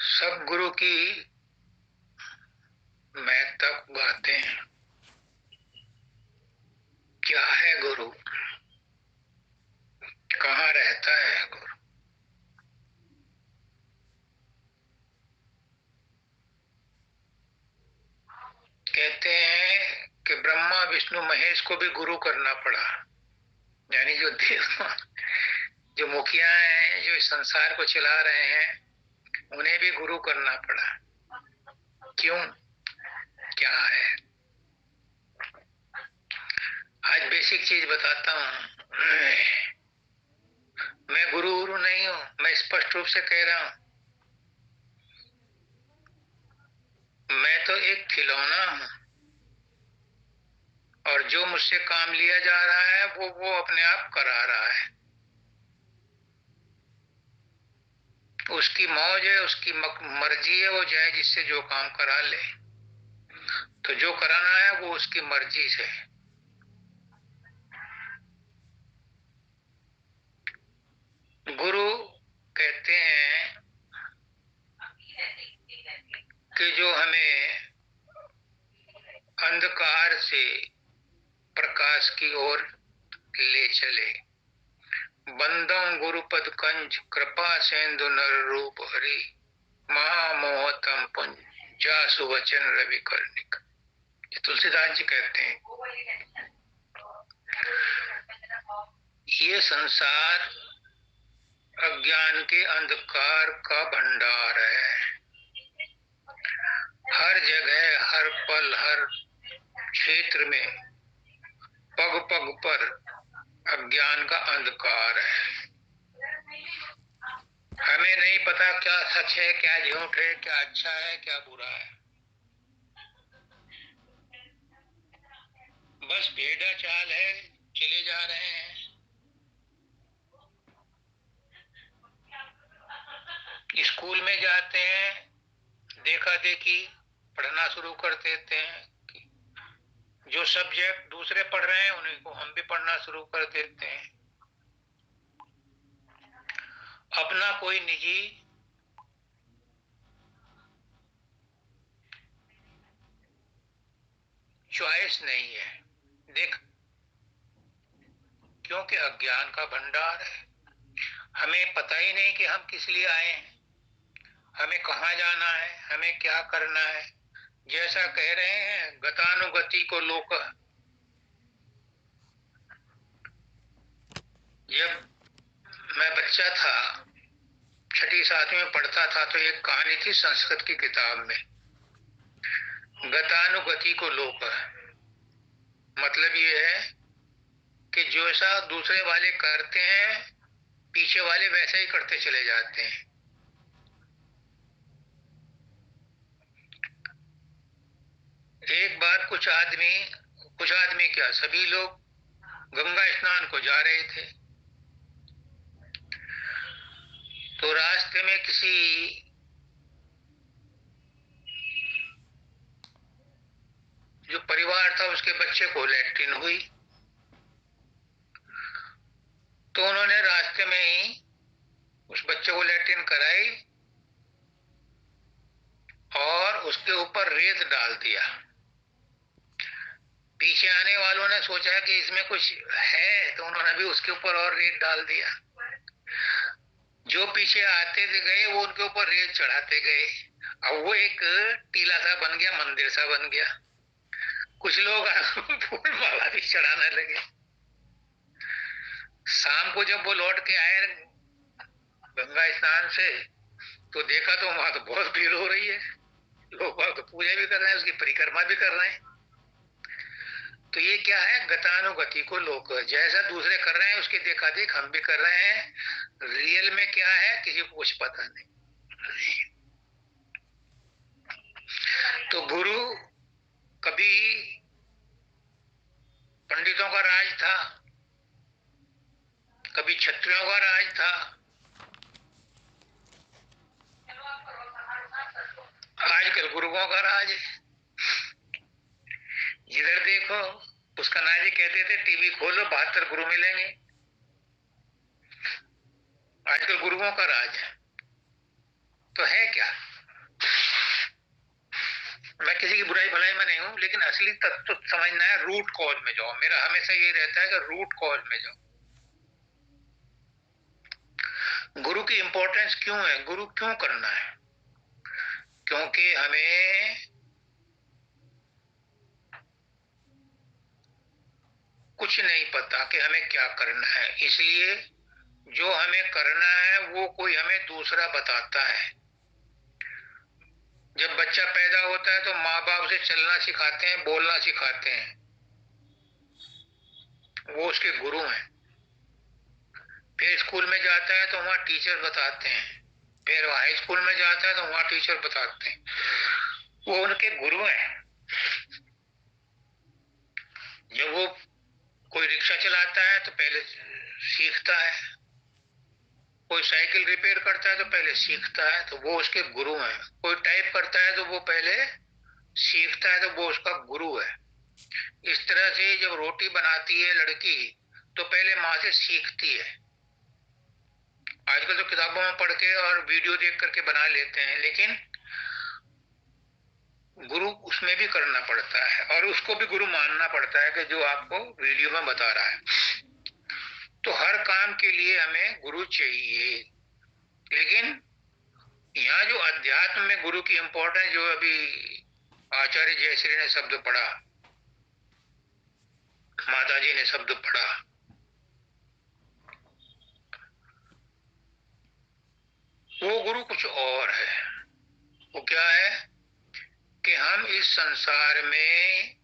सब गुरु की महत्ता को गाते हैं। क्या है गुरु? कहाँ रहता है गुरु? कहते हैं कि ब्रह्मा विष्णु महेश को भी गुरु करना पड़ा। यानी जो देव, जो मुखिया हैं, जो इस संसार को चला रहे हैं, उन्हें भी गुरु करना पड़ा। क्यों? क्या है? आज बेसिक चीज बताता हूँ। मैं गुरु नहीं हूँ, मैं स्पष्ट रूप से कह रहा हूँ। मैं तो एक खिलौना हूँ, और जो मुझसे काम लिया जा रहा है वो अपने आप करा रहा है। उसकी मौज है, उसकी मर्जी है, वो चाहे जिससे जो काम करा ले। तो जो कराना है वो उसकी मर्जी से। गुरु कहते हैं कि जो हमें अंधकार से प्रकाश की ओर ले चले। बंदं गुरुपद कंज कृपा सेंधु नर रूप हरि महामोहतम पुंज जासु वचन रवि कर्णिक। तुलसीदास जी कहते हैं ये संसार अज्ञान के अंधकार का भंडार है। हर जगह, हर पल, हर क्षेत्र में, पग पग पर अज्ञान का अंधकार है। हमें नहीं पता क्या सच है, क्या झूठ है, क्या अच्छा है, क्या बुरा है। बस भेड़ा चाल है, चले जा रहे हैं। स्कूल में जाते हैं, देखा देखी पढ़ना शुरू कर देते हैं। जो सब्जेक्ट दूसरे पढ़ रहे हैं उन्हीं को हम भी पढ़ना शुरू कर देते हैं। अपना कोई निजी चॉइस नहीं है। देख, क्योंकि अज्ञान का भंडार है। हमें पता ही नहीं कि हम किस लिए आए हैं, हमें कहाँ जाना है, हमें क्या करना है। जैसा कह रहे हैं गतानुगति को लोक। जब मैं बच्चा था, छठी सातवीं में पढ़ता था, तो एक कहानी थी संस्कृत की किताब में, गतानुगति को लोक। मतलब ये है कि जो ऐसा दूसरे वाले करते हैं, पीछे वाले वैसे ही करते चले जाते हैं। एक बार कुछ आदमी क्या, सभी लोग गंगा स्नान को जा रहे थे। तो रास्ते में किसी जो परिवार था उसके बच्चे को लैट्रिन हुई। तो उन्होंने रास्ते में ही उस बच्चे को लैट्रिन कराई और उसके ऊपर रेत डाल दिया। पीछे आने वालों ने सोचा कि इसमें कुछ है, तो उन्होंने भी उसके ऊपर और रेत डाल दिया। जो पीछे आते गए वो उनके ऊपर रेत चढ़ाते गए। अब वो एक टीला सा बन गया, मंदिर सा बन गया। कुछ लोग फूल माला भी चढ़ाने लगे। शाम को जब वो लौट के आए गंगा स्नान से, तो देखा तो वहां तो बहुत भीड़ हो रही है। लोग वहां तो पूजा भी कर रहे हैं, उसकी परिक्रमा भी कर रहे हैं। तो ये क्या है? गतानुगति को लोक। जैसा दूसरे कर रहे हैं उसकी देखा देख हम भी कर रहे हैं। रियल में क्या है किसी को कुछ पता नहीं। तो गुरु कभी पंडितों का राज था, कभी क्षत्रियों का राज था, आजकल गुरुओं का राज है। जिधर देखो उसका नाजी कहते थे टीवी खोलो 72 गुरु मिलेंगे। आजकल गुरुओं का राज है। तो है क्या? मैं किसी की बुराई भलाई में नहीं हूं, लेकिन असली तत्व तो समझना है, रूट कॉज में जाओ। मेरा हमेशा ये रहता है कि रूट कॉज में जाओ। गुरु की इंपॉर्टेंस क्यों है, गुरु क्यों करना है? क्योंकि हमें कुछ नहीं पता कि हमें क्या करना है, इसलिए जो हमें करना है वो कोई हमें दूसरा बताता है। जब बच्चा पैदा होता है तो माँ बाप से चलना सिखाते हैं, बोलना सिखाते हैं, वो उसके गुरु हैं। फिर स्कूल में जाता है तो वहां टीचर बताते हैं, फिर हाई स्कूल में जाता है तो वहां टीचर बताते हैं, वो उनके गुरु हैं। जब वो कोई रिक्शा चलाता है तो पहले सीखता है, कोई साइकिल रिपेयर करता है तो पहले सीखता है, तो वो उसके गुरु हैं। कोई टाइप करता है तो वो पहले सीखता है, तो वो उसका गुरु है। इस तरह से जब रोटी बनाती है लड़की तो पहले माँ से सीखती है। आजकल तो किताबों में पढ़ के और वीडियो देख करके बना लेते हैं, लेकिन गुरु उसमें भी करना पड़ता है, और उसको भी गुरु मानना पड़ता है कि जो आपको वीडियो में बता रहा है। तो हर काम के लिए हमें गुरु चाहिए। लेकिन यहाँ जो अध्यात्म में गुरु की इंपॉर्टेंस, जो अभी आचार्य जयश्री ने शब्द पढ़ा, माता जी ने शब्द पढ़ा, वो गुरु कुछ और है। वो क्या है कि हम इस संसार में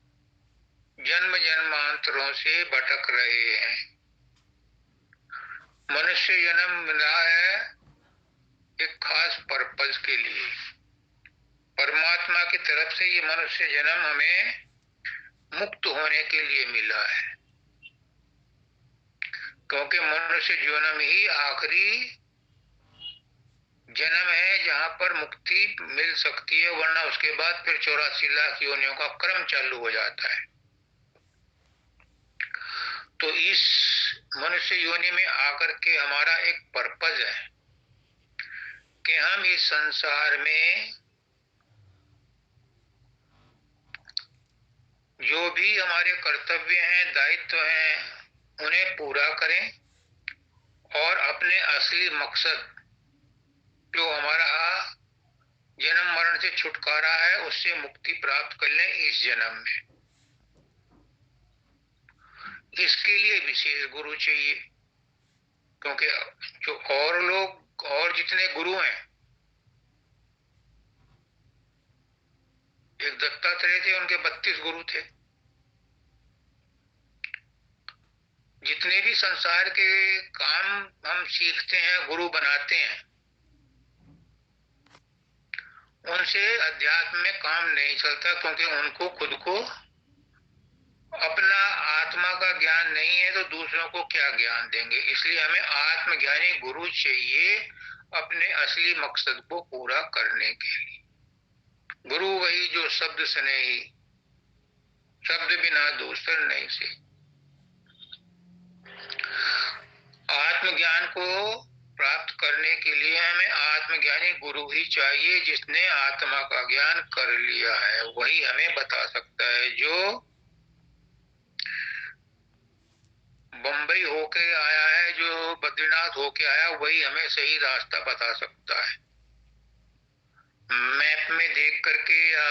जन्म जन्मांतरों से भटक रहे हैं। मनुष्य जन्म मिला है एक खास पर्पज के लिए। परमात्मा की तरफ से ये मनुष्य जन्म हमें मुक्त होने के लिए मिला है, क्योंकि मनुष्य जन्म ही आखिरी जन्म है जहां पर मुक्ति मिल सकती है, वरना उसके बाद फिर 84 लाख योनियों का क्रम चालू हो जाता है। तो इस मनुष्य योनि में आकर के हमारा एक पर्पज है कि हम इस संसार में जो भी हमारे कर्तव्य हैं, दायित्व हैं, उन्हें पूरा करें, और अपने असली मकसद, जो हमारा जन्म मरण से छुटकारा है, उससे मुक्ति प्राप्त कर लें इस जन्म में। इसके लिए विशेष गुरु चाहिए, क्योंकि जो और लोग और जितने गुरु हैं, एक दत्तात्रेय थे, उनके 32 गुरु थे। जितने भी संसार के काम हम सीखते हैं, गुरु बनाते हैं, उनसे अध्यात्म में काम नहीं चलता, क्योंकि उनको खुद को अपना आत्मा का ज्ञान नहीं है, तो दूसरों को क्या ज्ञान देंगे। इसलिए हमें आत्मज्ञानी गुरु चाहिए अपने असली मकसद को पूरा करने के लिए। गुरु वही जो शब्द स्नेही, शब्द बिना दूसर नहीं से। आत्मज्ञान को प्राप्त करने के लिए हमें आत्मज्ञानी गुरु ही चाहिए, जिसने आत्मा का ज्ञान कर लिया है। वही हमें बता सकता है। जो बंबई होके आया है, जो बद्रीनाथ होके आया, वही हमें सही रास्ता बता सकता है। मैप में देख करके या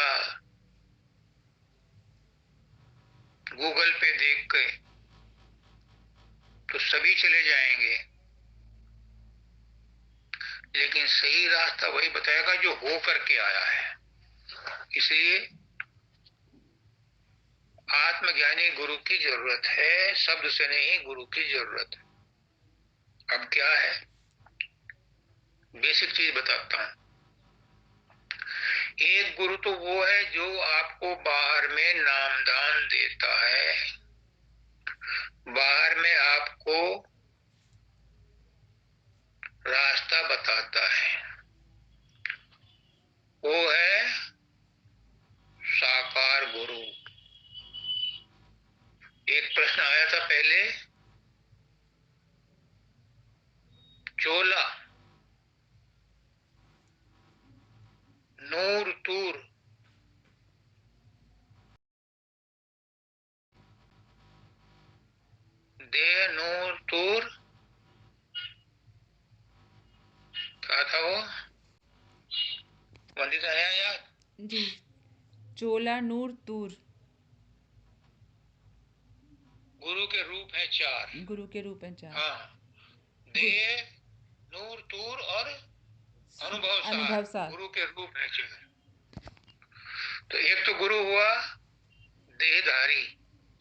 गूगल पे देख के तो सभी चले जाएंगे, लेकिन सही रास्ता वही बताएगा जो हो करके आया है। इसलिए आत्मज्ञानी गुरु की जरूरत है, शब्द से नहीं, गुरु की जरूरत है। अब क्या है, बेसिक चीज बताता हूं। एक गुरु तो वो है जो आपको बाहर में नामदान देता है, बाहर में आपको रास्ता बताता है। वो है साकार गुरु। एक प्रश्न आया था पहले, चोला नूर तूर देह नूर तूर, क्या था वो वंदिता, है याद? जी, चोला नूर तूर। गुरु के रूप है चार। गुरु के रूप हैं चार। हाँ, गुरु, देह नूर तूर और अनुभव सार, अनुभव सार। गुरु के रूप है चार। तो एक तो गुरु हुआ देहधारी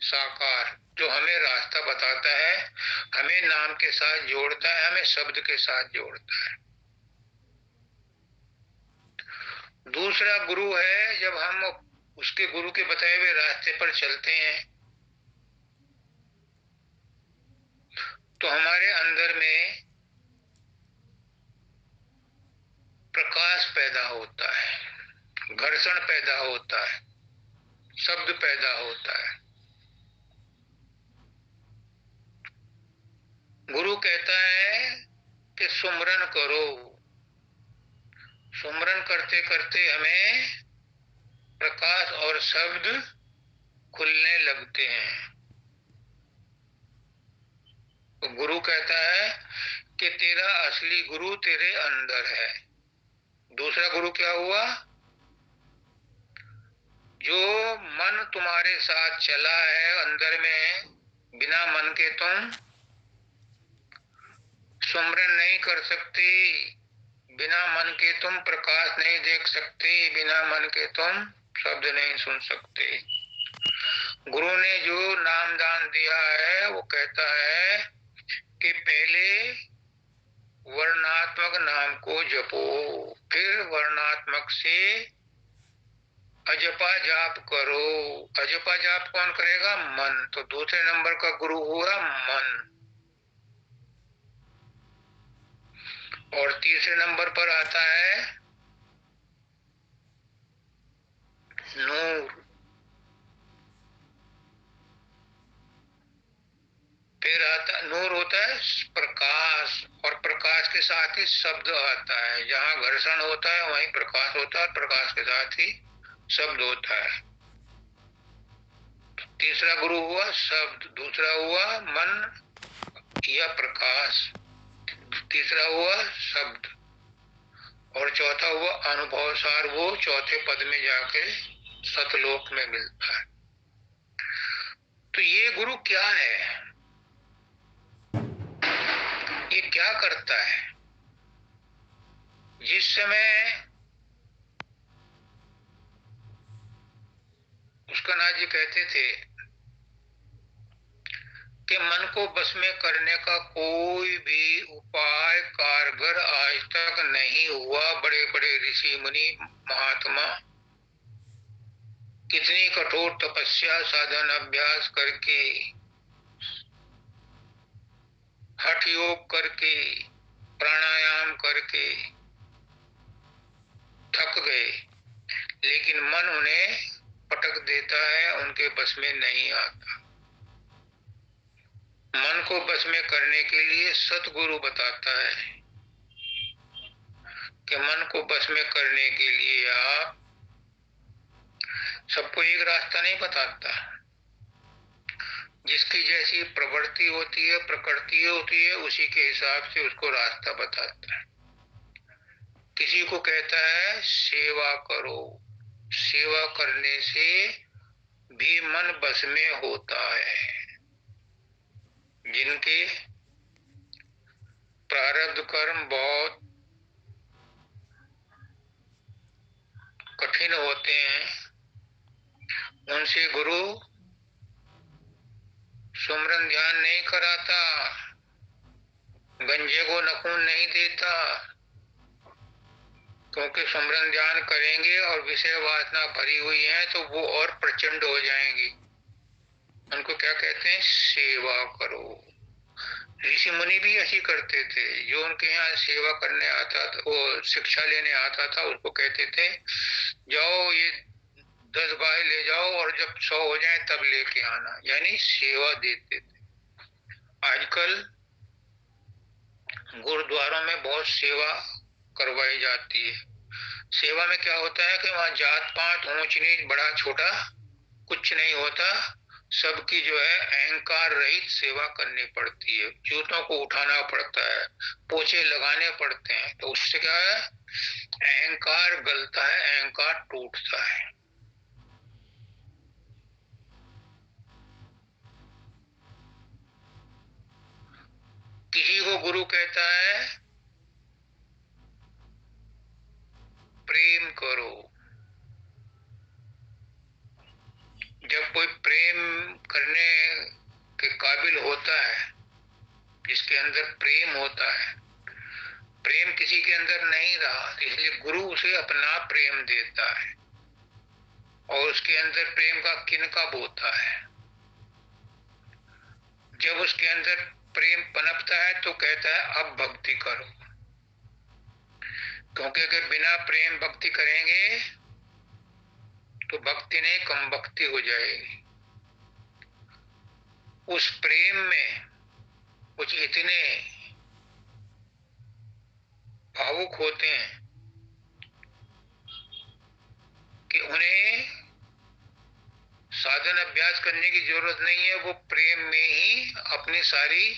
साकार, जो हमें रास्ता बताता है, हमें नाम के साथ जोड़ता है, हमें शब्द के साथ जोड़ता है। दूसरा गुरु है जब हम उसके गुरु के बताए हुए रास्ते पर चलते हैं तो हमारे अंदर में प्रकाश पैदा होता है, घर्षण पैदा होता है, शब्द पैदा होता है। गुरु कहता है कि सुमरन करो। सुमरन करते करते हमें प्रकाश और शब्द खुलने लगते हैं। तो गुरु कहता है कि तेरा असली गुरु तेरे अंदर है। दूसरा गुरु क्या हुआ? जो मन तुम्हारे साथ चला है अंदर में, बिना मन के तुम सुमरन नहीं कर सकते, बिना मन के तुम प्रकाश नहीं देख सकते, बिना मन के तुम शब्द नहीं सुन सकते। गुरु ने जो नाम दान दिया है वो कहता है कि पहले वर्णात्मक नाम को जपो, फिर वर्णात्मक से अजपा जाप करो। अजपा जाप कौन करेगा? मन। तो दूसरे नंबर का गुरु हुआ मन। और तीसरे नंबर पर आता है नूर। फिर आता नूर होता है प्रकाश, और प्रकाश के साथ ही शब्द आता है। जहाँ घर्षण होता है वहीं प्रकाश होता है, प्रकाश के साथ ही शब्द होता है। तीसरा गुरु हुआ शब्द, दूसरा हुआ मन या प्रकाश, तीसरा हुआ शब्द, और चौथा हुआ अनुभव सार। वो चौथे पद में जाके सतलोक में मिलता है। तो ये गुरु क्या है? ये क्या करता है? जिस समय उसका नाथ जी कहते थे कि मन को बस में करने का कोई भी उपाय कारगर आज तक नहीं हुआ। बड़े बड़े ऋषि मुनि महात्मा कितनी कठोर तपस्या साधन अभ्यास करके, हठ योग करके, प्राणायाम करके थक गए, लेकिन मन उन्हें पटक देता है, उनके बस में नहीं आता। मन को बस में करने के लिए सतगुरु बताता है कि मन को बस में करने के लिए आप, सबको एक रास्ता नहीं बताता। जिसकी जैसी प्रवृत्ति होती है, प्रकृति होती है, उसी के हिसाब से उसको रास्ता बताता है। किसी को कहता है सेवा करो, सेवा करने से भी मन बस में होता है। जिनके प्रारब्ध कर्म बहुत कठिन होते हैं, उनसे गुरु सुमरन ध्यान नहीं कराता, गंजे को नखून नहीं देता, क्योंकि सुमरन ध्यान करेंगे और विषय वासना भरी हुई है तो वो और प्रचंड हो जाएंगी। उनको क्या कहते हैं? सेवा करो। ऋषि मुनि भी ऐसी करते थे। जो उनके यहाँ सेवा करने आता था, वो शिक्षा लेने आता था, उसको कहते थे जाओ ये 10 गाय ले जाओ और जब 100 हो जाए तब लेके आना, यानी सेवा देते थे। आजकल गुरुद्वारों में बहुत सेवा करवाई जाती है। सेवा में क्या होता है कि वहां जात पात ऊंच नीच बड़ा छोटा कुछ नहीं होता। सबकी जो है अहंकार रहित सेवा करनी पड़ती है। जूतों को उठाना पड़ता है, पोछे लगाने पड़ते हैं, तो उससे क्या है, अहंकार गलता है, अहंकार टूटता है। किसी को गुरु कहता है प्रेम करो। जब कोई प्रेम करने के काबिल होता है, जिसके अंदर प्रेम होता है, प्रेम किसी के अंदर नहीं रहा, इसलिए गुरु उसे अपना प्रेम देता है। और उसके अंदर प्रेम का किनका होता है। जब उसके अंदर प्रेम पनपता है तो कहता है अब भक्ति करो। क्योंकि अगर बिना प्रेम भक्ति करेंगे तो भक्ति नहीं, कम भक्ति हो जाएगी। उस प्रेम में कुछ इतने भावुक होते हैं कि उन्हें साधन अभ्यास करने की जरूरत नहीं है, वो प्रेम में ही अपनी सारी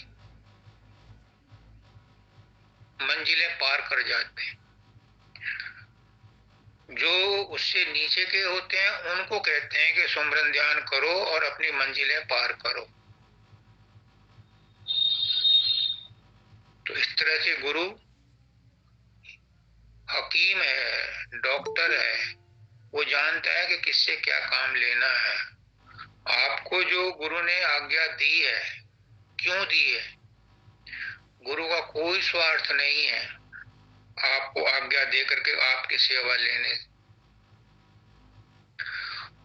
मंजिलें पार कर जाते हैं। जो उससे नीचे के होते हैं उनको कहते हैं कि सुमरन ध्यान करो और अपनी मंजिलें पार करो। तो इस तरह से गुरु हकीम है, डॉक्टर है, वो जानता है कि किससे क्या काम लेना है। आपको जो गुरु ने आज्ञा दी है, क्यों दी है? गुरु का कोई स्वार्थ नहीं है आपको आज्ञा दे करके आपकी सेवा लेने।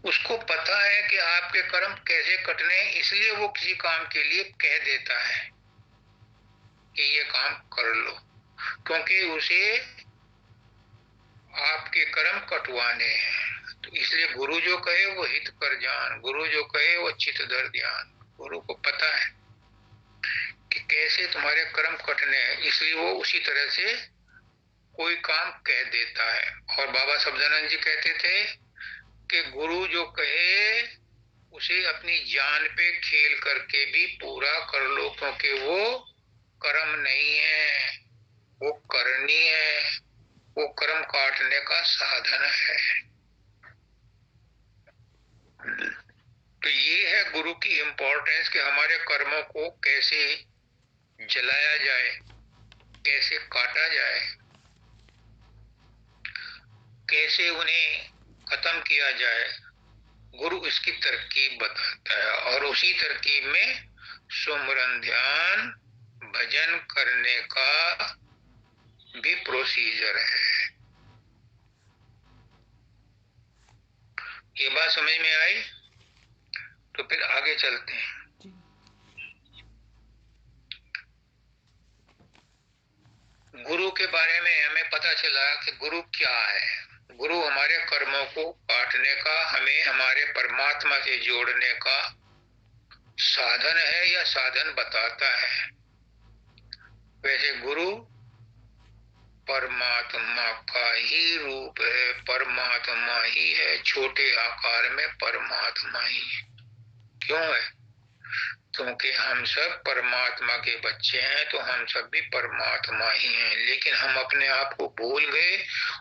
उसको पता है कि आपके कर्म कैसे कटने, इसलिए वो किसी काम के लिए कह देता है कि ये काम कर लो, क्योंकि उसे आपके कर्म कटवाने हैं। तो इसलिए गुरु जो कहे वो हित कर जान, गुरु जो कहे वो चित धर ध्यान। गुरु को पता है कि कैसे तुम्हारे कर्म कटने हैं, इसलिए वो उसी तरह से कोई काम कह देता है। और बाबा शब्दानंद जी कहते थे कि गुरु जो कहे उसे अपनी जान पे खेल करके भी पूरा कर लो, क्योंकि वो कर्म नहीं है, वो करनी है, वो कर्म काटने का साधन है। तो ये है गुरु की इंपॉर्टेंस कि हमारे कर्मों को कैसे जलाया जाए, कैसे काटा जाए, कैसे उन्हें खत्म किया जाए। गुरु इसकी तरकीब बताता है, और उसी तरकीब में सुमरन ध्यान भजन करने का भी प्रोसीजर है। ये बात समझ में आई? तो फिर आगे चलते हैं। जी। गुरु के बारे में हमें पता चला कि गुरु क्या है। गुरु हमारे कर्मों को काटने का, हमें हमारे परमात्मा से जोड़ने का साधन है या साधन बताता है। वैसे गुरु परमात्मा का ही रूप है, परमात्मा ही है, छोटे आकार में परमात्मा ही है। क्यों है? क्योंकि हम सब परमात्मा के बच्चे हैं, तो हम सब भी परमात्मा ही हैं। लेकिन हम अपने आप को भूल गए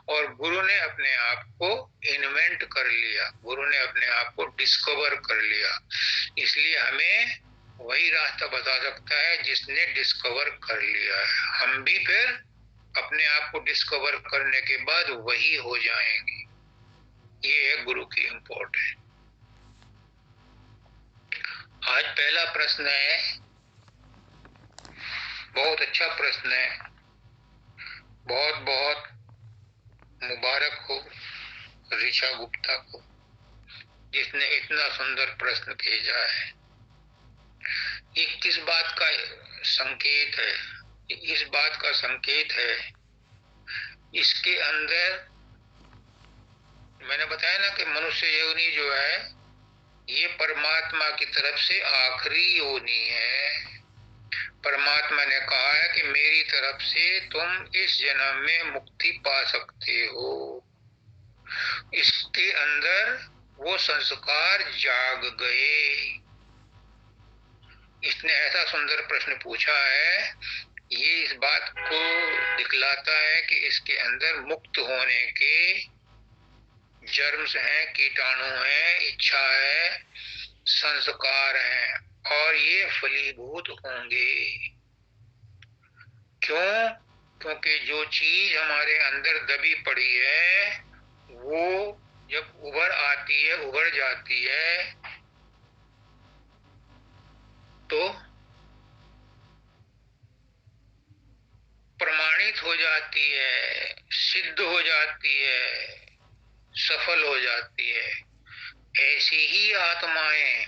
और गुरु ने अपने आप को इन्वेंट कर लिया, गुरु ने अपने आप को डिस्कवर कर लिया। इसलिए हमें वही रास्ता बता सकता है जिसने डिस्कवर कर लिया है। हम भी फिर अपने आप को डिस्कवर करने के बाद वही हो जाएंगे। ये है गुरु की इंपॉर्टेंस। आज पहला प्रश्न है, बहुत अच्छा प्रश्न है, बहुत बहुत मुबारक हो ऋषा गुप्ता को जिसने इतना सुंदर प्रश्न भेजा है। ये किस बात का संकेत है? इस बात का संकेत है, इसके अंदर मैंने बताया ना कि मनुष्य योनि जो है ये परमात्मा की तरफ से आखिरी योनि है। परमात्मा ने कहा है कि मेरी तरफ से तुम इस जन्म में मुक्ति पा सकते हो। इसके अंदर वो संस्कार जाग गए, इसने ऐसा सुंदर प्रश्न पूछा है, ये इस बात को दिखलाता है कि इसके अंदर मुक्त होने के जर्म्स हैं, कीटाणु हैं, इच्छा है, संस्कार हैं और ये फलीभूत होंगे। क्यों? क्योंकि जो चीज हमारे अंदर दबी पड़ी है वो जब उभर आती है, उभर जाती है, तो प्रमाणित हो जाती है, सिद्ध हो जाती है, सफल हो जाती है। ऐसी ही आत्माएं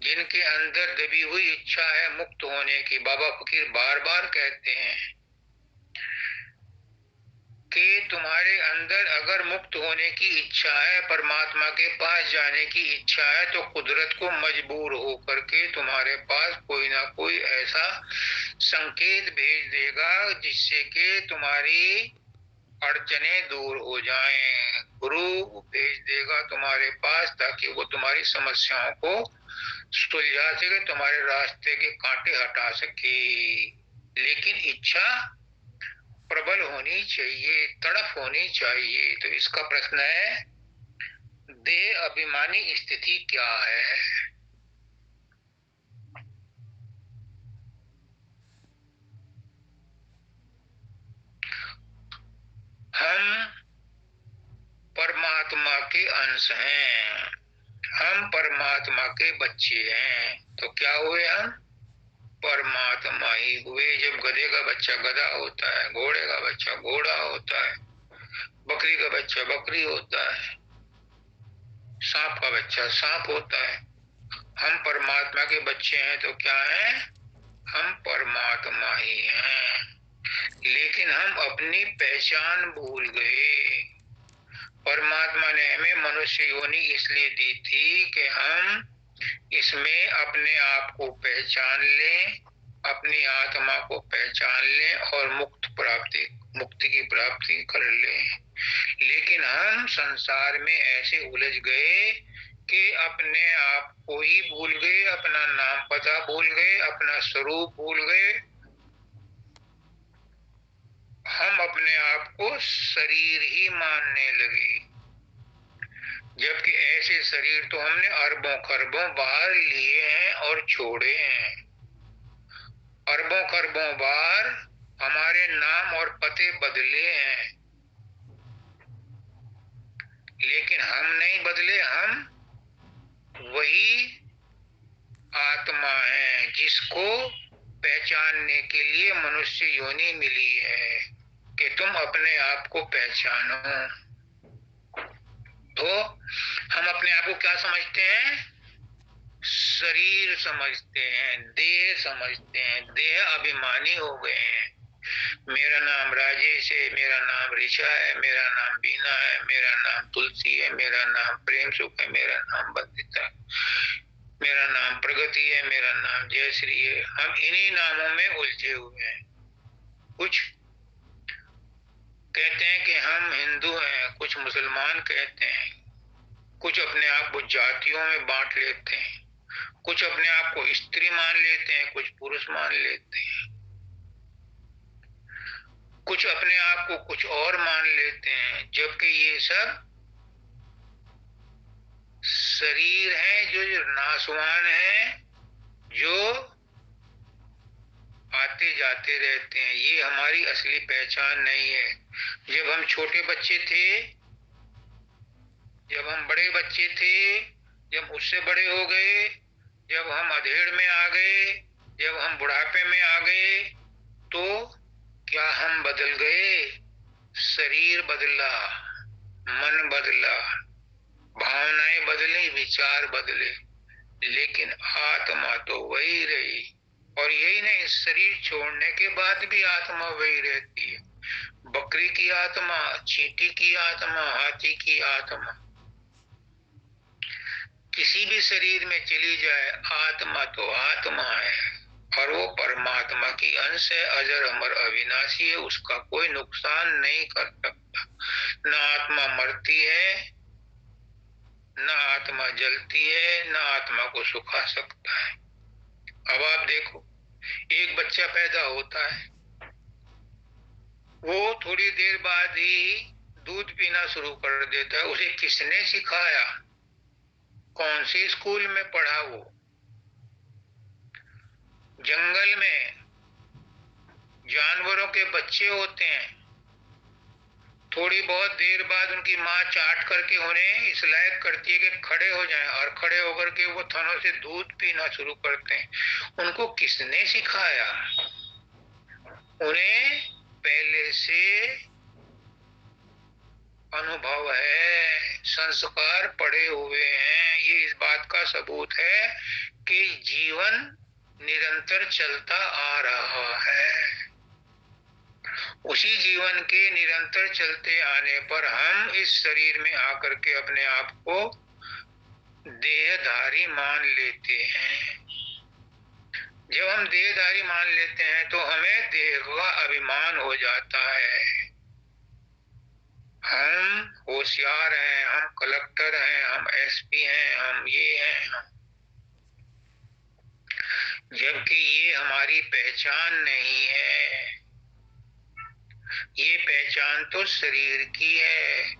जिनके अंदर दबी हुई इच्छा है मुक्त होने की, बाबा फकीर बार बार कहते हैं कि तुम्हारे अंदर अगर मुक्त होने की इच्छा है, परमात्मा के पास जाने की इच्छा है, तो कुदरत को मजबूर हो करके तुम्हारे पास कोई ना कोई ऐसा संकेत भेज देगा जिससे कि तुम्हारी अड़चने दूर हो जाएं। गुरु भेज देगा तुम्हारे पास ताकि वो तुम्हारी समस्याओं को सुलझा सके, तुम्हारे रास्ते के कांटे हटा सके। लेकिन इच्छा प्रबल होनी चाहिए, तड़प होनी चाहिए। तो इसका प्रश्न है, देह अभिमानी स्थिति क्या है? हम परमात्मा के अंश हैं, हम परमात्मा के बच्चे हैं। तो क्या हुए हम? परमात्मा ही हुए। जब गधे का बच्चा गधा होता है, घोड़े का बच्चा घोड़ा होता है, बकरी का बच्चा बकरी होता है, सांप का बच्चा सांप होता है। हम परमात्मा के बच्चे हैं तो क्या है? हम परमात्मा ही हैं। लेकिन हम अपनी पहचान भूल गए। परमात्मा ने हमें मनुष्य योनि इसलिए दी थी कि हम इसमें अपने आप को पहचान लें, अपनी आत्मा को पहचान लें और मुक्ति की प्राप्ति कर लें। लेकिन हम संसार में ऐसे उलझ गए कि अपने आप को ही भूल गए, अपना नाम पता भूल गए, अपना स्वरूप भूल गए। हम अपने आप को शरीर ही मानने लगे, जबकि ऐसे शरीर तो हमने अरबों खरबों बार लिए हैं और छोड़े हैं। अरबों खरबों बार हमारे नाम और पते बदले हैं, लेकिन हम नहीं बदले। हम वही आत्मा है जिसको पहचानने के लिए मनुष्य योनि मिली है कि तुम अपने आप को पहचानो। तो हम अपने आप को क्या समझते हैं? शरीर समझते हैं, देह समझते हैं, देह अभिमानी हो गए हैं। मेरा नाम राजेश है, मेरा नाम ऋषा है, मेरा नाम बीना है, मेरा नाम तुलसी है, मेरा नाम प्रेम सुख है, मेरा नाम बंदिता है, मेरा नाम प्रगति है, मेरा नाम जयश्री है। हम इन्हीं नामों में उलझे हुए हैं। कुछ कहते हैं कि हम हिंदू हैं, कुछ मुसलमान कहते हैं, कुछ अपने आप को जातियों में बांट लेते हैं, कुछ अपने आप को स्त्री मान लेते हैं, कुछ पुरुष मान लेते हैं, कुछ अपने आप को कुछ और मान लेते हैं। जबकि ये सब शरीर है जो नाशवान है, जो आते जाते रहते हैं। ये हमारी असली पहचान नहीं है। जब हम छोटे बच्चे थे, जब हम बड़े बच्चे थे, जब उससे बड़े हो गए, जब हम अधेड़ में आ गए, जब हम बुढ़ापे में आ गए, तो क्या हम बदल गए? शरीर बदला, मन बदला, भावनाएं बदली, विचार बदले, लेकिन आत्मा तो वही रही। और यही नहीं, शरीर छोड़ने के बाद भी आत्मा वही रहती है। बकरी की आत्मा, चींटी की आत्मा, हाथी की आत्मा, किसी भी शरीर में चली जाए, आत्मा तो आत्मा है और वो परमात्मा की अंश है, अजर अमर अविनाशी है। उसका कोई नुकसान नहीं कर सकता। न आत्मा मरती है, न आत्मा जलती है, न आत्मा को सुखा सकता है। अब आप देखो, एक बच्चा पैदा होता है, वो थोड़ी देर बाद ही दूध पीना शुरू कर देता है। उसे किसने सिखाया? कौन से स्कूल में पढ़ा वो? जंगल में जानवरों के बच्चे होते हैं, थोड़ी बहुत देर बाद उनकी माँ चाट करके उन्हें इस लायक करती है कि खड़े हो जाएं, और खड़े होकर के वो थनों से दूध पीना शुरू करते हैं। उनको किसने सिखाया? उन्हें पहले से अनुभव है, संस्कार पड़े हुए हैं। ये इस बात का सबूत है कि जीवन निरंतर चलता आ रहा है। उसी जीवन के निरंतर चलते आने पर हम इस शरीर में आकर के अपने आप को देहधारी मान लेते हैं। जब हम देहधारी मान लेते हैं तो हमें देह का अभिमान हो जाता है। हम होशियार हैं, हम कलेक्टर हैं, हम एसपी हैं, हम ये हैं, हम, जबकि ये हमारी पहचान नहीं है। ये पहचान तो शरीर की है।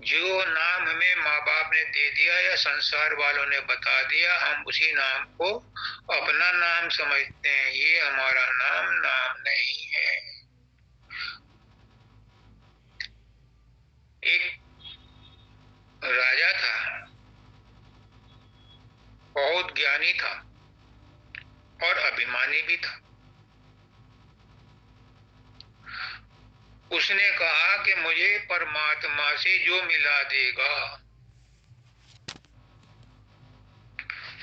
जो नाम हमें माँ बाप ने दे दिया या संसार वालों ने बता दिया, हम उसी नाम को अपना नाम समझते हैं। ये हमारा नाम नाम नहीं है। एक राजा था, बहुत ज्ञानी था और अभिमानी भी था। उसने कहा कि मुझे परमात्मा से जो मिला देगा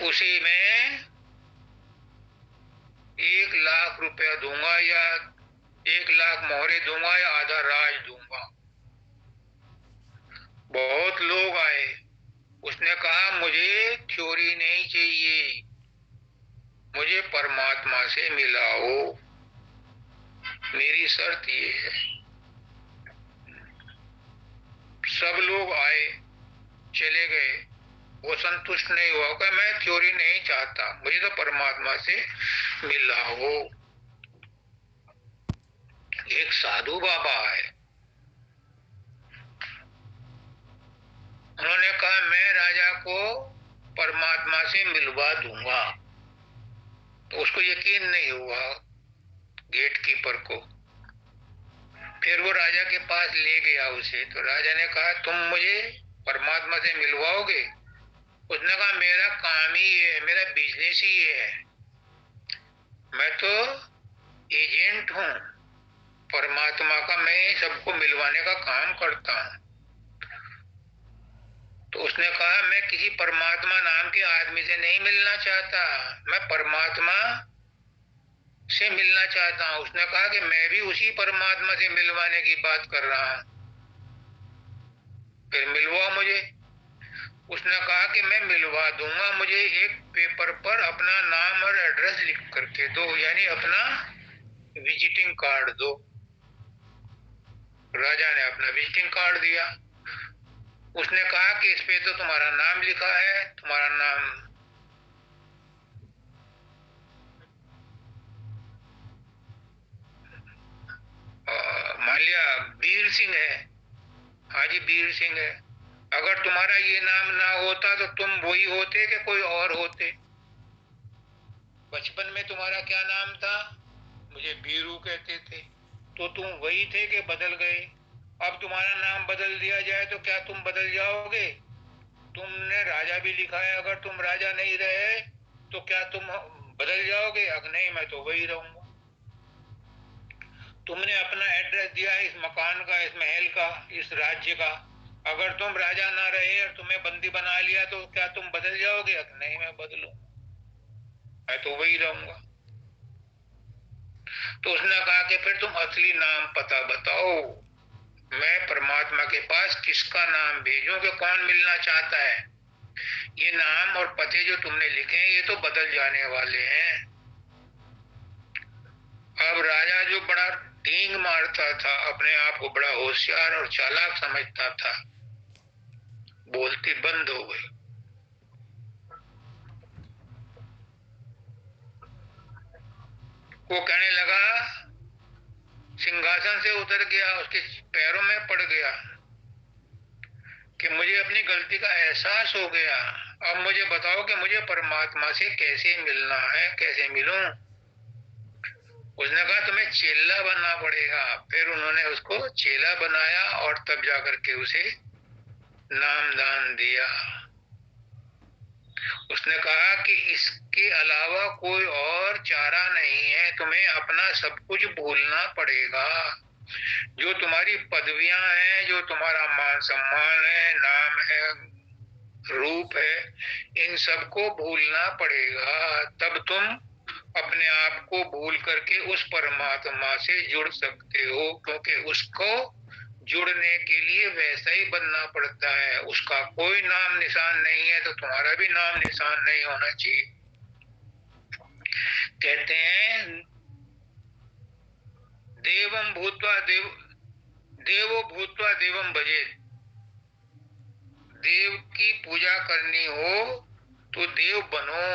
उसे मैं 1 लाख रुपया दूंगा, या 1 लाख मोहरे दूंगा, या आधा राज दूंगा। बहुत लोग आए। उसने कहा मुझे थ्योरी नहीं चाहिए, मुझे परमात्मा से मिलाओ, मेरी शर्त ये है। सब लोग आए, चले गए। वो संतुष्ट नहीं हुआ कि मैं थ्योरी नहीं चाहता, मुझे तो परमात्मा से मिलाओ। एक साधु बाबा आए, उन्होंने कहा मैं राजा को परमात्मा से मिलवा दूंगा। तो उसको यकीन नहीं हुआ, गेट कीपर को। फिर वो राजा के पास ले गया उसे। तो राजा ने कहा तुम मुझे परमात्मा से मिलवाओगे? उसने कहा मेरा काम ही ये है, मेरा बिजनेस ही ये है, मैं तो एजेंट हूँ परमात्मा का, मैं सबको मिलवाने का काम करता हूँ। तो उसने कहा मैं किसी परमात्मा नाम के आदमी से नहीं मिलना चाहता, मैं परमात्मा से मिलना चाहता हूँ। उसने कहा कि मैं भी उसी परमात्मा से मिलवाने की बात कर रहा हूँ, फिर मिलवा मुझे। उसने कहा कि मैं मिलवा दूंगा, मुझे एक पेपर पर अपना नाम और एड्रेस लिख करके दो, यानी अपना विजिटिंग कार्ड दो। राजा ने अपना विजिटिंग कार्ड दिया। उसने कहा कि इस पे तो तुम्हारा नाम लिखा है, तुम्हारा नाम मान लिया वीर सिंह है। हाजी वीर सिंह है। अगर तुम्हारा ये नाम ना होता तो तुम वही होते कि कोई और होते? बचपन में तुम्हारा क्या नाम था? मुझे बीरू कहते थे। तो तुम वही थे कि बदल गए? अब तुम्हारा नाम बदल दिया जाए तो क्या तुम बदल जाओगे? तुमने राजा भी लिखा है, अगर तुम राजा नहीं रहे तो क्या तुम बदल जाओगे? अगर नहीं, मैं तो वही रहूंगा। तुमने अपना एड्रेस दिया इस मकान का, इस महल का, इस राज्य का, अगर तुम राजा ना रहे और तुम्हें बंदी बना लिया तो क्या तुम बदल जाओगे? अगर नहीं, मैं बदलूं, मैं तो वही रहूंगा। तो उसने कहा कि फिर तुम असली नाम पता बताओ, मैं परमात्मा के पास किसका नाम भेजूं कि कौन मिलना चाहता है? ये नाम और पते जो तुमने लिखे हैं ये तो बदल जाने वाले हैं। अब राजा जो बड़ा ढींग मारता था, अपने आप को बड़ा होशियार और चालाक समझता था, बोलती बंद हो गई। वो कहने लगा, सिंहासन से उतर गया, उसके पैरों में पड़ गया कि मुझे अपनी गलती का एहसास हो गया। अब मुझे बताओ कि मुझे परमात्मा से कैसे मिलना है, कैसे मिलूं। उसने कहा तुम्हें चेला बनना पड़ेगा। फिर उन्होंने उसको चेला बनाया और तब जाकर के उसे नामदान दिया। उसने कहा कि इसके अलावा कोई और चारा नहीं है, तुम्हें अपना सब कुछ भूलना पड़ेगा। जो तुम्हारी पदवियां हैं, जो तुम्हारा मान सम्मान है, नाम है, रूप है, इन सबको भूलना पड़ेगा। तब तुम अपने आप को भूल करके उस परमात्मा से जुड़ सकते हो, क्योंकि उसको जुड़ने के लिए वैसा ही बनना पड़ता है। उसका कोई नाम निशान नहीं है तो तुम्हारा भी नाम निशान नहीं होना चाहिए। कहते हैं देवम भूत्वा देवो भूत्वा देवम भजे। देव की पूजा करनी हो तो देव बनो।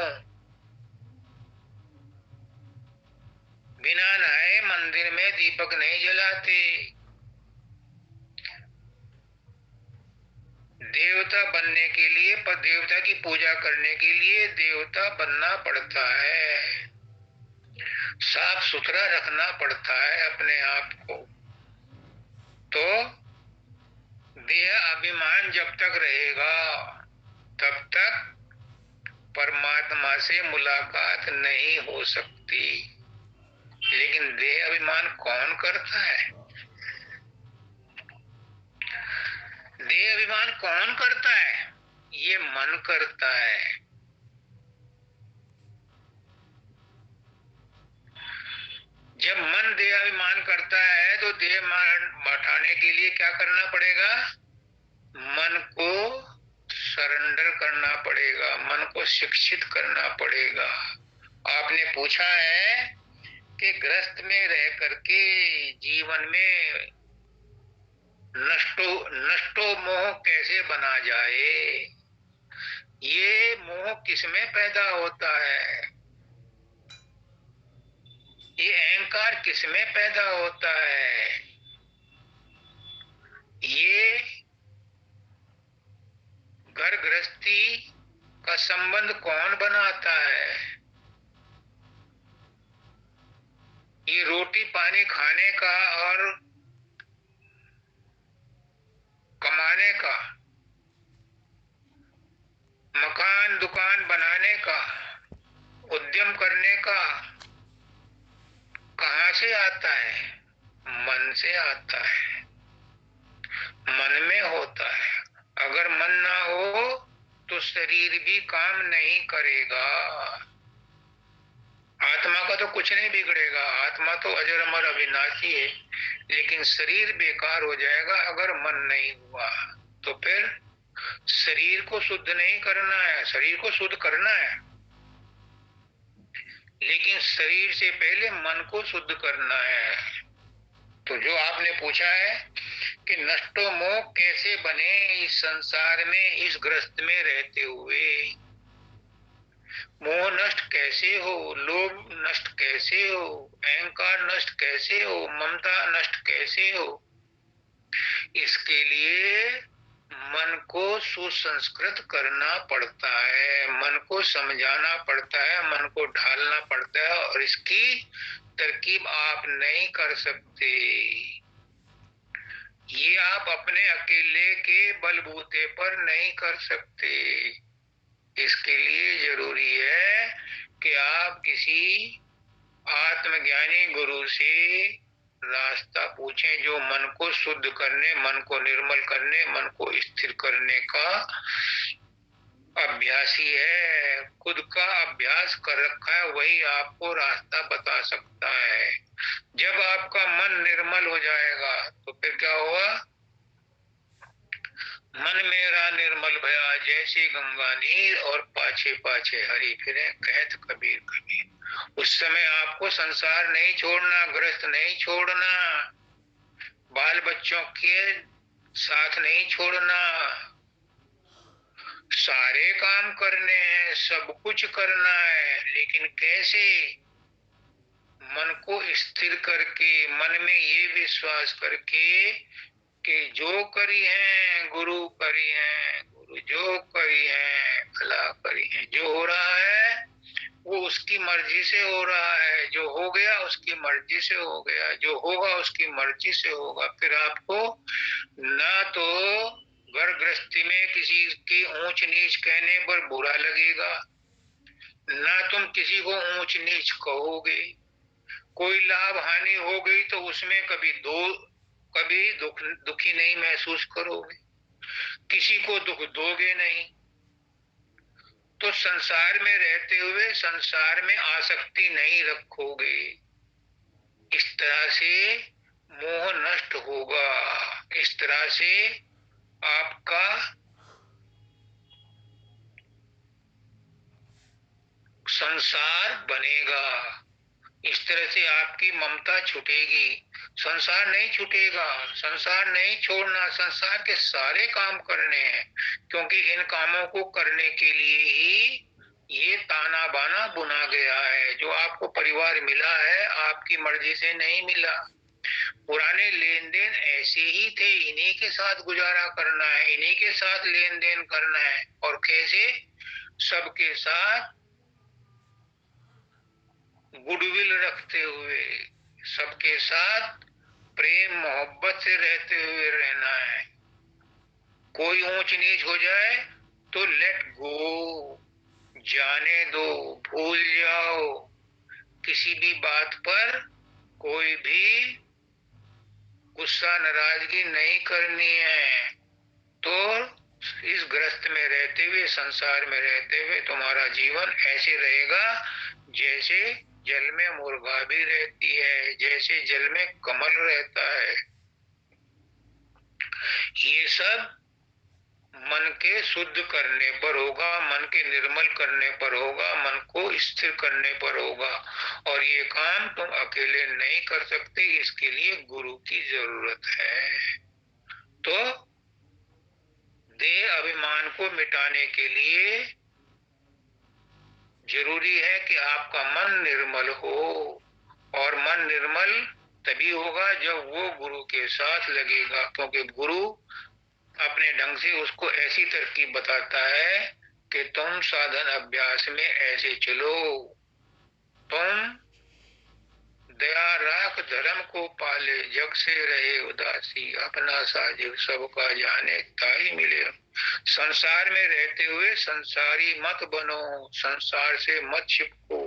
बिना नहाए मंदिर में दीपक नहीं जलाते। देवता बनने के लिए, पर देवता की पूजा करने के लिए देवता बनना पड़ता है। साफ सुथरा रखना पड़ता है अपने आप को। तो देह अभिमान जब तक रहेगा तब तक परमात्मा से मुलाकात नहीं हो सकती। लेकिन देह अभिमान कौन करता है? देह अभिमान कौन करता है? ये मन करता है। जब मन देह अभिमान करता है तो देह हटाने के लिए क्या करना पड़ेगा? मन को सरेंडर करना पड़ेगा, मन को शिक्षित करना पड़ेगा। आपने पूछा है कि गृहस्थ में रह करके जीवन में नष्टो मोह कैसे बना जाए। ये मोह किसमें पैदा होता है? ये अहंकार किसमें पैदा होता है? ये घर गृहस्थी का संबंध कौन बनाता है? ये रोटी पानी खाने का और कमाने का, मकान दुकान बनाने का, उद्यम करने का कहां से आता है? मन से आता है, मन में होता है। अगर मन ना हो तो शरीर भी काम नहीं करेगा। आत्मा का तो कुछ नहीं बिगड़ेगा, आत्मा तो अजर अमर अविनाशी है। लेकिन शरीर बेकार हो जाएगा अगर मन नहीं हुआ। तो फिर शरीर को शुद्ध नहीं करना है, शरीर को शुद्ध करना है, लेकिन शरीर से पहले मन को शुद्ध करना है। तो जो आपने पूछा है कि नष्टो मोह कैसे बने इस संसार में, इस ग्रस्त में रहते हुए, मोह नष्ट कैसे हो, लोभ नष्ट कैसे हो, अहंकार नष्ट कैसे हो, ममता नष्ट कैसे हो, इसके लिए मन को सुसंस्कृत करना पड़ता है, मन को समझाना पड़ता है, मन को ढालना पड़ता है। और इसकी तरकीब आप नहीं कर सकते। ये आप अपने अकेले के बलबूते पर नहीं कर सकते। इसके लिए जरूरी है कि आप किसी आत्मज्ञानी गुरु से रास्ता पूछें, जो मन को शुद्ध करने, मन को निर्मल करने, मन को स्थिर करने का अभ्यासी है। खुद का अभ्यास कर रखा है, वही आपको रास्ता बता सकता है। जब आपका मन निर्मल हो जाएगा तो फिर क्या होगा? मन मेरा निर्मल भया जैसे गंगा नीर, और पाछे पाछे हरि फिरे कहत कबीर कबीर। उस समय आपको संसार नहीं छोड़ना, गृहस्थ नहीं छोड़ना, बाल बच्चों के साथ नहीं छोड़ना, सारे काम करने हैं, सब कुछ करना है। लेकिन कैसे? मन को स्थिर करके, मन में ये विश्वास करके कि जो करी है गुरु करी है, गुरु जो करी है भला करी है, जो हो रहा है वो उसकी मर्जी से हो रहा है, जो हो गया उसकी मर्जी से हो गया, जो होगा उसकी मर्जी से होगा। फिर आपको ना तो घर गृहस्थी में किसी के ऊंच नीच कहने पर बुरा लगेगा, ना तुम किसी को ऊंच नीच कहोगे। कोई लाभ हानि हो गई तो उसमें कभी दुखी नहीं महसूस करोगे, किसी को दुख दोगे नहीं। तो संसार में रहते हुए संसार में आसक्ति नहीं रखोगे। इस तरह से मोह नष्ट होगा, इस तरह से आपका संसार बनेगा, इस तरह से आपकी ममता छूटेगी। संसार नहीं छूटेगा, संसार नहीं छोड़ना, संसार के सारे काम करने हैं, क्योंकि इन कामों को करने के लिए ही ये ताना बाना बुना गया है। जो आपको परिवार मिला है आपकी मर्जी से नहीं मिला। पुराने लेन देन ऐसे ही थे, इन्हीं के साथ गुजारा करना है, इन्हीं के साथ लेन देन करना है। और कैसे? सबके साथ गुडविल रखते हुए, सबके साथ प्रेम मोहब्बत से रहते हुए रहना है। कोई ऊंच नीच हो जाए तो लेट गो, जाने दो, भूल जाओ। किसी भी बात पर कोई भी गुस्सा नाराजगी नहीं करनी है। तो इस ग्रस्त में रहते हुए, संसार में रहते हुए तुम्हारा जीवन ऐसे रहेगा जैसे जल में मुर्गा भी रहती है, जैसे जल में कमल रहता है। ये सब मन के शुद्ध करने पर होगा, मन के निर्मल करने पर होगा, मन को स्थिर करने पर होगा। और ये काम तुम अकेले नहीं कर सकते, इसके लिए गुरु की जरूरत है। तो देह अभिमान को मिटाने के लिए जरूरी है कि आपका मन निर्मल हो, और मन निर्मल तभी होगा जब वो गुरु के साथ लगेगा, क्योंकि गुरु अपने ढंग से उसको ऐसी तरकीब बताता है कि तुम साधन अभ्यास में ऐसे चलो, तुम दया राख धर्म को पाले, जग से रहे उदासी, अपना साजिब सबका जाने ताई मिले। संसार में रहते हुए संसारी मत बनो, संसार से मत चिपको।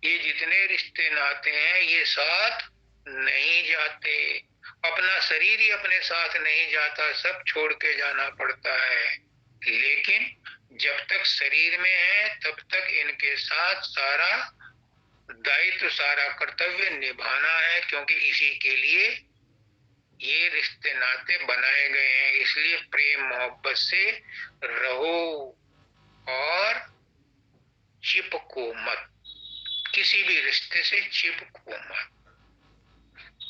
ये जितने रिश्ते नाते हैं ये साथ नहीं जाते। अपना शरीर ही अपने साथ नहीं जाता, सब छोड़ के जाना पड़ता है। लेकिन जब तक शरीर में है तब तक इनके साथ सारा दायित्व, सारा कर्तव्य निभाना है, क्योंकि इसी के लिए ये रिश्ते नाते बनाए गए हैं। इसलिए प्रेम मोहब्बत से रहो और चिपको मत, किसी भी रिश्ते से चिपको मत।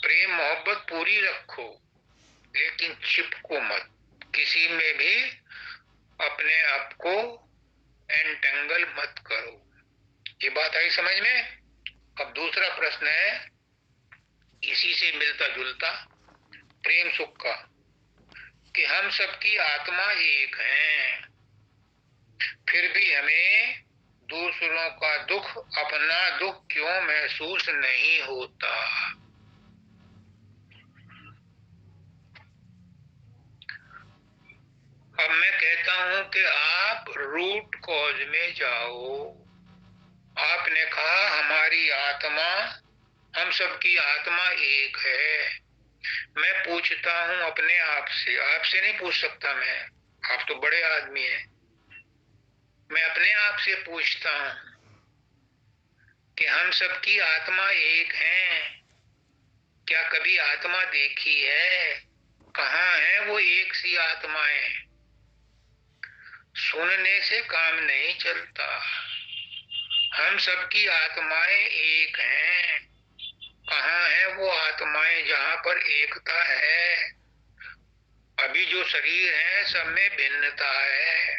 प्रेम मोहब्बत पूरी रखो लेकिन चिपको मत, किसी में भी अपने आप को एंटेंगल मत करो। ये बात आई समझ में? अब दूसरा प्रश्न है इसी से मिलता जुलता, प्रेम सुख का, कि हम सबकी आत्मा एक है, फिर भी हमें दूसरों का दुख अपना दुख क्यों महसूस नहीं होता? अब मैं कहता हूं कि आप रूट कॉज में जाओ। आपने कहा हमारी आत्मा, हम सबकी आत्मा एक है। मैं पूछता हूं अपने आप से, आपसे नहीं पूछ सकता मैं, आप तो बड़े आदमी हैं। मैं अपने आप से पूछता हूं कि हम सबकी आत्मा एक है, क्या कभी आत्मा देखी है? कहाँ है वो एक सी आत्माएं? सुनने से काम नहीं चलता। हम सबकी आत्माएं एक हैं, कहाँ है वो आत्माएं जहां पर एकता है? अभी जो शरीर है सब में भिन्नता है,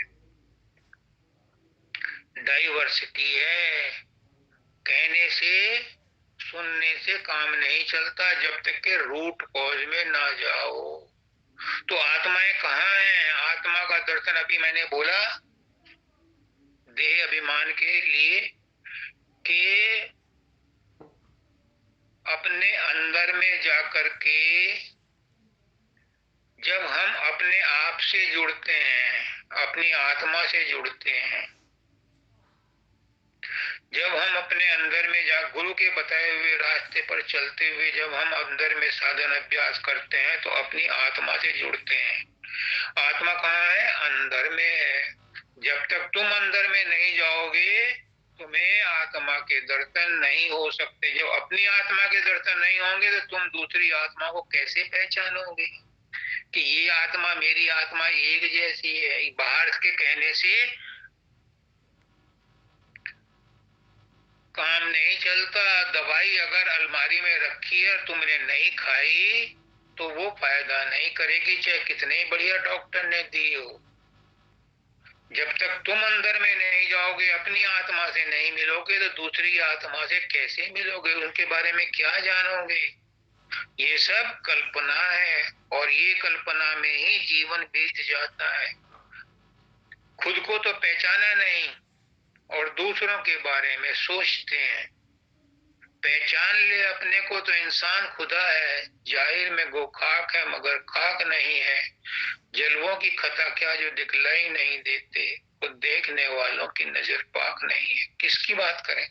डाइवर्सिटी है। कहने से सुनने से काम नहीं चलता जब तक के रूट कॉज में ना जाओ। तो आत्माएं कहाँ हैं? आत्मा का दर्शन अभी मैंने बोला देह अभिमान के लिए कि अपने अंदर में जाकर के जब हम अपने आप से जुड़ते हैं, अपनी आत्मा से जुड़ते हैं, जब हम अपने अंदर में जा गुरु के बताए हुए रास्ते पर चलते हुए जब हम अंदर में साधन अभ्यास करते हैं तो अपनी आत्मा से जुड़ते हैं। आत्मा कहाँ है? अंदर में है। जब तक तुम अंदर में नहीं जाओगे तुम्हें आत्मा के दर्शन नहीं हो सकते। जब अपनी आत्मा के दर्शन नहीं होंगे तो तुम दूसरी आत्मा को कैसे पहचानोगे कि ये आत्मा मेरी आत्मा एक जैसी है? बाहर के कहने से काम नहीं चलता। दवाई अगर अलमारी में रखी है और तुमने नहीं खाई तो वो फायदा नहीं करेगी चाहे कितने बढ़िया डॉक्टर ने दी हो। जब तक तुम अंदर में नहीं जाओगे, अपनी आत्मा से नहीं मिलोगे तो दूसरी आत्मा से कैसे मिलोगे? उनके बारे में क्या जानोगे? ये सब कल्पना है और ये कल्पना में ही जीवन बीत जाता है। खुद को तो पहचाना नहीं और दूसरों के बारे में सोचते हैं। पहचान ले अपने को तो इंसान खुदा है। जाहिर में गो खाक है मगर खाक नहीं है। जलवों की खता क्या जो दिखलाई नहीं देते, खुद देखने वालों की नजर पाक नहीं है। किसकी बात करें?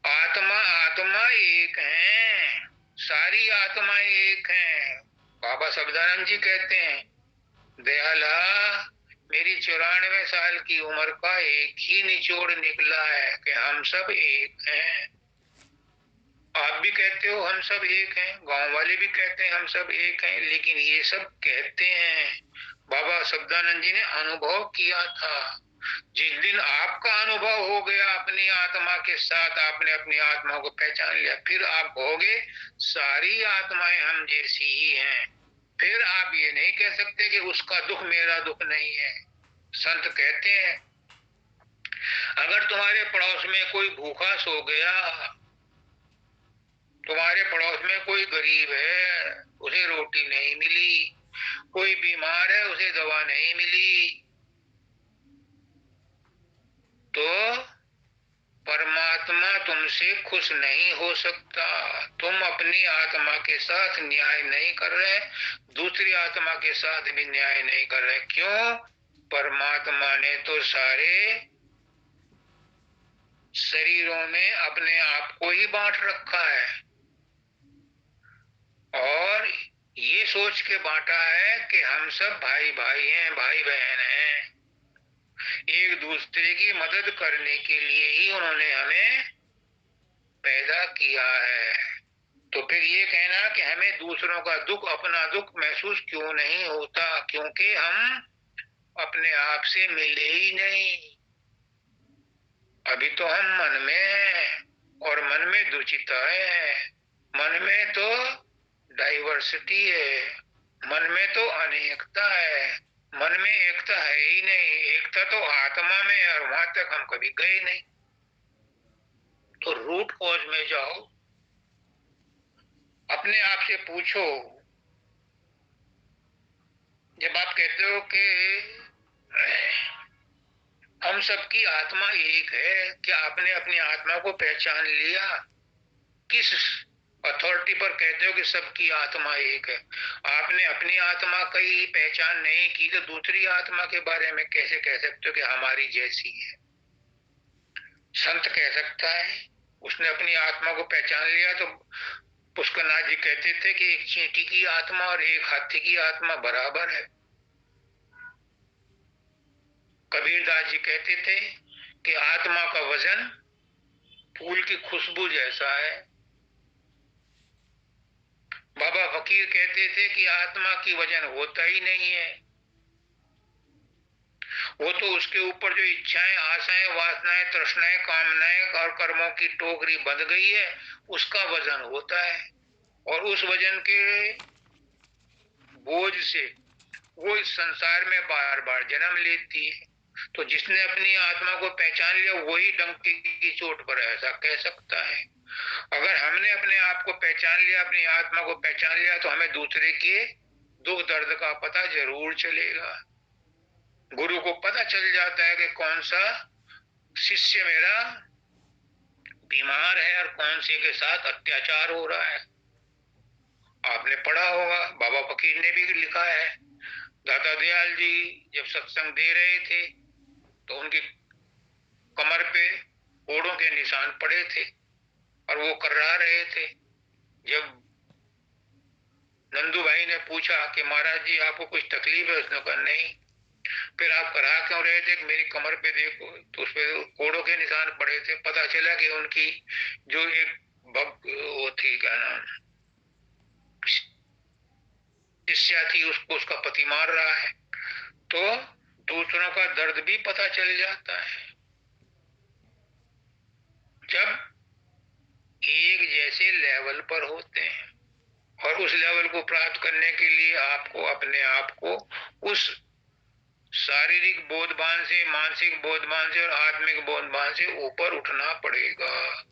आत्मा आत्मा एक है, सारी आत्माएं एक हैं। बाबा सबदानंद जी कहते हैं दयाला मेरी 94 साल की उम्र का एक ही निचोड़ निकला है कि हम सब एक हैं। आप भी कहते हो हम सब एक हैं, गांव वाले भी कहते हैं हम सब एक हैं, लेकिन ये सब कहते हैं। बाबा सबदानंद जी ने अनुभव किया था। जिस दिन आपका अनुभव हो गया अपनी आत्मा के साथ, आपने अपनी आत्मा को पहचान लिया, फिर आप कहोगे सारी आत्माएं हम जैसी ही हैं। फिर आप ये नहीं कह सकते कि उसका दुख मेरा दुख नहीं है। संत कहते हैं अगर तुम्हारे पड़ोस में कोई भूखा सो गया, तुम्हारे पड़ोस में कोई गरीब है उसे रोटी नहीं मिली, कोई बीमार है उसे दवा नहीं मिली, तो परमात्मा तुमसे खुश नहीं हो सकता। तुम अपनी आत्मा के साथ न्याय नहीं कर रहे, दूसरी आत्मा के साथ भी न्याय नहीं कर रहे। क्यों? परमात्मा ने तो सारे शरीरों में अपने आप को ही बांट रखा है और ये सोच के बांटा है कि हम सब भाई भाई हैं, भाई बहन हैं। एक दूसरे की मदद करने के लिए ही उन्होंने हमें पैदा किया है। तो फिर ये कहना कि हमें दूसरों का दुख अपना दुख महसूस क्यों नहीं होता? क्योंकि हम अपने आप से मिले ही नहीं। अभी तो हम मन में हैं और मन में दुचिता है, मन में तो डाइवर्सिटी है, मन में तो अनेकता है, मन में एकता है ही नहीं। एकता तो आत्मा में है और वहां तक हम कभी गए नहीं। तो रूट कॉज में जाओ, अपने आप से पूछो। जब आप कहते हो कि हम सबकी आत्मा एक है, क्या आपने अपनी आत्मा को पहचान लिया? किस अथॉरिटी पर कहते हो कि सबकी आत्मा एक है? आपने अपनी आत्मा की पहचान नहीं की तो दूसरी आत्मा के बारे में कैसे कह सकते हो कि हमारी जैसी है? संत कह सकता है, उसने अपनी आत्मा को पहचान लिया। तो पुष्करनाथ जी कहते थे कि एक चींटी की आत्मा और एक हाथी की आत्मा बराबर है। कबीरदास जी कहते थे कि आत्मा का वजन फूल की खुशबू जैसा है। बाबा फकीर कहते थे कि आत्मा की वजन होता ही नहीं है, वो तो उसके ऊपर जो इच्छाएं, आशाएं, वासनाएं, तृष्णाएं, कामनाएं और कर्मों की टोकरी बंध गई है उसका वजन होता है। और उस वजन के बोझ से वो इस संसार में बार बार जन्म लेती है। तो जिसने अपनी आत्मा को पहचान लिया वही डंके की चोट पर ऐसा कह सकता है। अगर हमने अपने आप को पहचान लिया, अपनी आत्मा को पहचान लिया, तो हमें दूसरे के दुख दर्द का पता जरूर चलेगा। गुरु को पता चल जाता है कि कौन सा शिष्य मेरा बीमार है और कौन से के साथ अत्याचार हो रहा है। आपने पढ़ा होगा, बाबा फकीर ने भी लिखा है, दादा दयाल जी जब सत्संग दे रहे थे तो उनकी कमर पे कोड़ों के निशान पड़े थे और वो कर्रा रहे थे। जब नंदू भाई ने पूछा कि महाराज जी आपको कुछ तकलीफ है, उसने कहा नहीं। फिर आप करा क्यों रहे थे? कि मेरी कमर पे देखो, तो उस पे कोड़ों के निशान पड़े थे। पता चला कि उनकी जो एक वो थी, क्या नाम, शिष्या थी, उसको उसका पति मार रहा है। तो दूसरों का दर्द भी पता चल जाता है। जब एक जैसे लेवल पर होते हैं, और उस लेवल को प्राप्त करने के लिए आपको अपने आप को उस शारीरिक बोधभान से, मानसिक बोधभान से और आत्मिक बोधभान से ऊपर उठना पड़ेगा।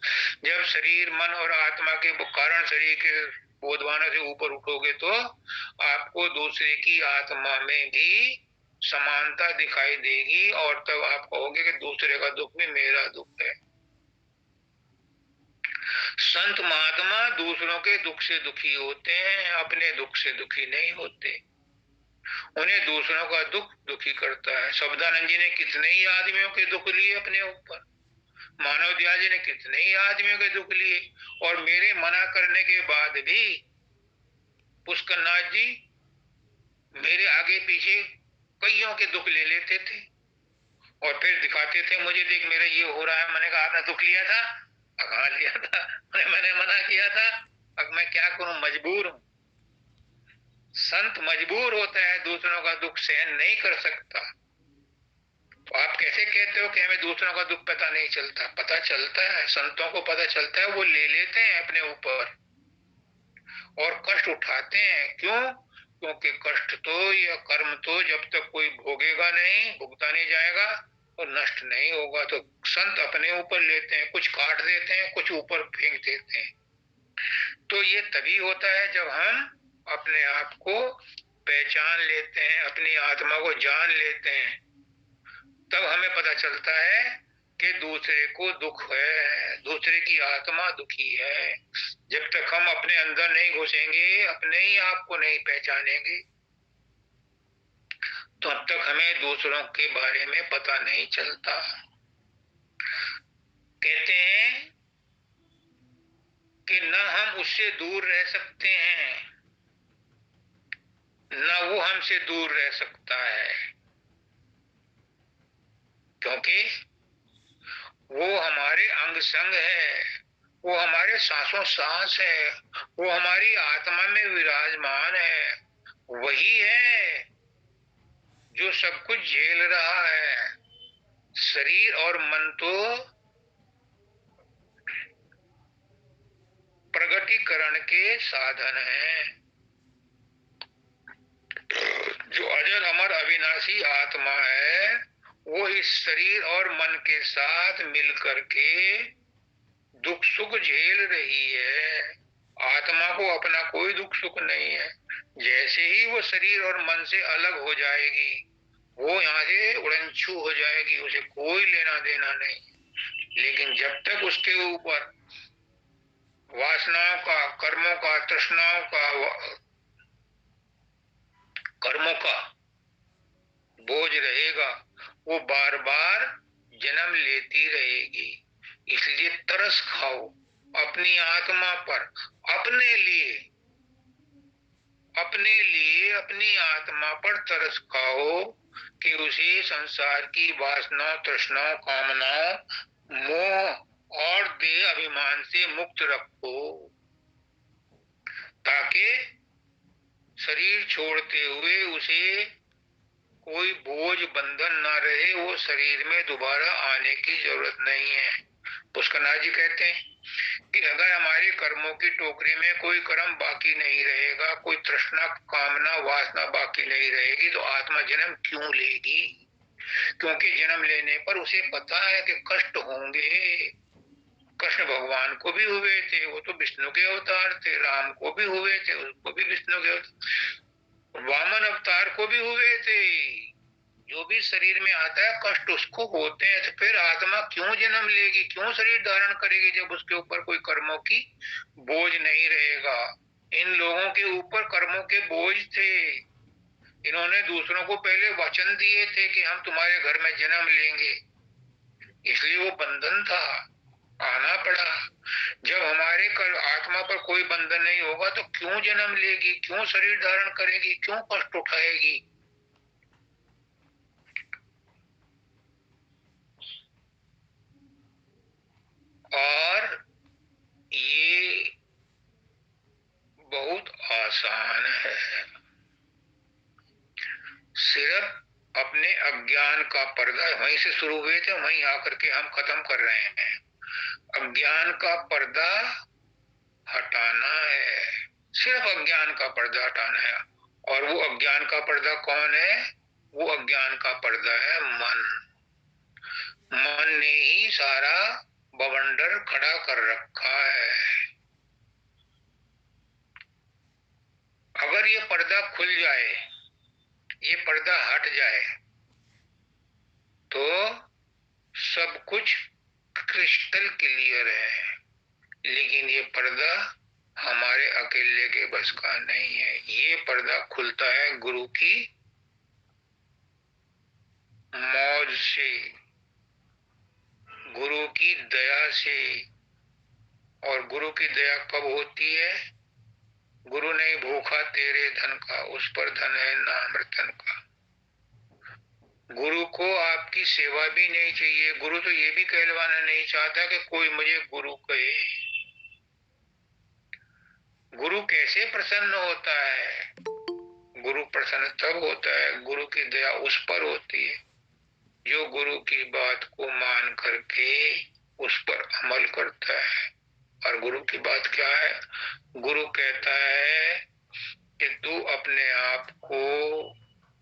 जब शरीर, मन और आत्मा के कारण शरीर के बोधभान से ऊपर उठोगे तो आपको दूसरे की आत्मा में भी समानता दिखाई देगी, और तब आप कहोगे कि दूसरे का दुख भी मेरा दुख है। संत महात्मा दूसरों के दुख से दुखी होते हैं, अपने दुख से दुखी नहीं होते। उन्हें दूसरों का दुख दुखी करता है। शब्दानंद जी ने कितने ही आदमियों के दुख लिए अपने ऊपर, मानव दयाल जी ने कितने ही आदमियों के दुख लिए, और मेरे मना करने के बाद भी पुष्कर नाथ जी मेरे आगे पीछे कईयों के दुख ले लेते थे और फिर दिखाते थे मुझे, देख मेरा ये हो रहा है। मैंने कहा आपने दुख लिया था? हाँ लिया था। मैंने मना किया था, अब मैं क्या करूं, मजबूर हूं। संत मजबूर होता है, दूसरों का दुख सहन नहीं कर सकता। तो आप कैसे कहते हो कि हमें दूसरों का दुख पता नहीं चलता? पता चलता है, संतों को पता चलता है, वो ले लेते हैं अपने ऊपर और कष्ट उठाते हैं। क्यों? क्योंकि कष्ट तो या कर्म तो जब तक कोई भोगेगा नहीं, भुगता नहीं जाएगा, तो नष्ट नहीं होगा। तो संत अपने ऊपर लेते हैं, कुछ काट देते हैं, कुछ ऊपर फेंक देते हैं। तो ये तभी होता है जब हम अपने आप को पहचान लेते हैं, अपनी आत्मा को जान लेते हैं, तब हमें पता चलता है कि दूसरे को दुख है, दूसरे की आत्मा दुखी है। जब तक हम अपने अंदर नहीं घुसेंगे, अपने ही आप को नहीं पहचानेंगे, तो अब तक हमें दूसरों के बारे में पता नहीं चलता। कहते हैं कि न हम उससे दूर रह सकते हैं, न वो हमसे दूर रह सकता है, क्योंकि वो हमारे अंग संग है, वो हमारे सांसों सांस है, वो हमारी आत्मा में विराजमान है। वही है जो सब कुछ झेल रहा है। शरीर और मन तो प्रगटीकरण के साधन हैं। जो अजर अमर अविनाशी आत्मा है, वो इस शरीर और मन के साथ मिलकर के दुख सुख झेल रही है। आत्मा को अपना कोई दुख सुख नहीं है। जैसे ही वो शरीर और मन से अलग हो जाएगी, वो यहाँ से उड़नछू हो जाएगी, उसे कोई लेना देना नहीं। लेकिन जब तक उसके ऊपर वासनाओं का, कर्मों का, तृष्णाओं का, कर्मों का बोझ रहेगा, वो बार बार जन्म लेती रहेगी। इसलिए तरस खाओ अपनी आत्मा पर, अपने लिए, अपने लिए अपनी आत्मा पर तरस खाओ कि उसे संसार की वासनाओं, तृष्णाओं, कामनाओं, मोह और देह अभिमान से मुक्त रखो, ताकि शरीर छोड़ते हुए उसे कोई बोझ बंधन ना रहे। वो शरीर में दोबारा आने की जरूरत नहीं है। पुष्करनाथ जी कहते हैं कि अगर हमारे कर्मों की टोकरी में कोई कर्म बाकी नहीं रहेगा, कोई तृष्णा, कामना, वासना बाकी नहीं रहेगी, तो आत्मा जन्म क्यों लेगी? क्योंकि जन्म लेने पर उसे पता है कि कष्ट होंगे। कृष्ण भगवान को भी हुए थे, वो तो विष्णु के अवतार थे। राम को भी हुए थे, उसको भी विष्णु के अवतार। वामन अवतार को भी हुए थे। जो भी शरीर में आता है कष्ट उसको होते हैं, तो फिर आत्मा क्यों जन्म लेगी, क्यों शरीर धारण करेगी जब उसके ऊपर कोई कर्मों की बोझ नहीं रहेगा। इन लोगों के ऊपर कर्मों के बोझ थे। इन्होंने दूसरों को पहले वचन दिए थे कि हम तुम्हारे घर में जन्म लेंगे, इसलिए वो बंधन था, आना पड़ा। जब हमारे आत्मा पर कोई बंधन नहीं होगा तो क्यों जन्म लेगी, क्यों शरीर धारण करेगी, क्यों कष्ट उठाएगी। और ये बहुत आसान है। सिर्फ अपने अज्ञान का पर्दा, वहीं से शुरू हुए थे, वहीं आकर के हम खत्म कर रहे हैं। अज्ञान का पर्दा हटाना है, सिर्फ अज्ञान का पर्दा हटाना है। और वो अज्ञान का पर्दा कौन है? वो अज्ञान का पर्दा है मन। मन ने ही सारा बवंडर खड़ा कर रखा है। अगर ये पर्दा खुल जाए, ये पर्दा हट जाए, तो सब कुछ क्रिस्टल क्लियर है। लेकिन ये पर्दा हमारे अकेले के बस का नहीं है। ये पर्दा खुलता है गुरु की मौज से, गुरु की दया से। और गुरु की दया कब होती है? गुरु नहीं भूखा तेरे धन का, उस पर धन है नाम रतन का। गुरु को आपकी सेवा भी नहीं चाहिए। गुरु तो ये भी कहलवाना नहीं चाहता कि कोई मुझे गुरु कहे। गुरु कैसे प्रसन्न होता है? गुरु प्रसन्न तब होता है, गुरु की दया उस पर होती है जो गुरु की बात को मान करके उस पर अमल करता है। और गुरु की बात क्या है? गुरु कहता है कि तू अपने आप को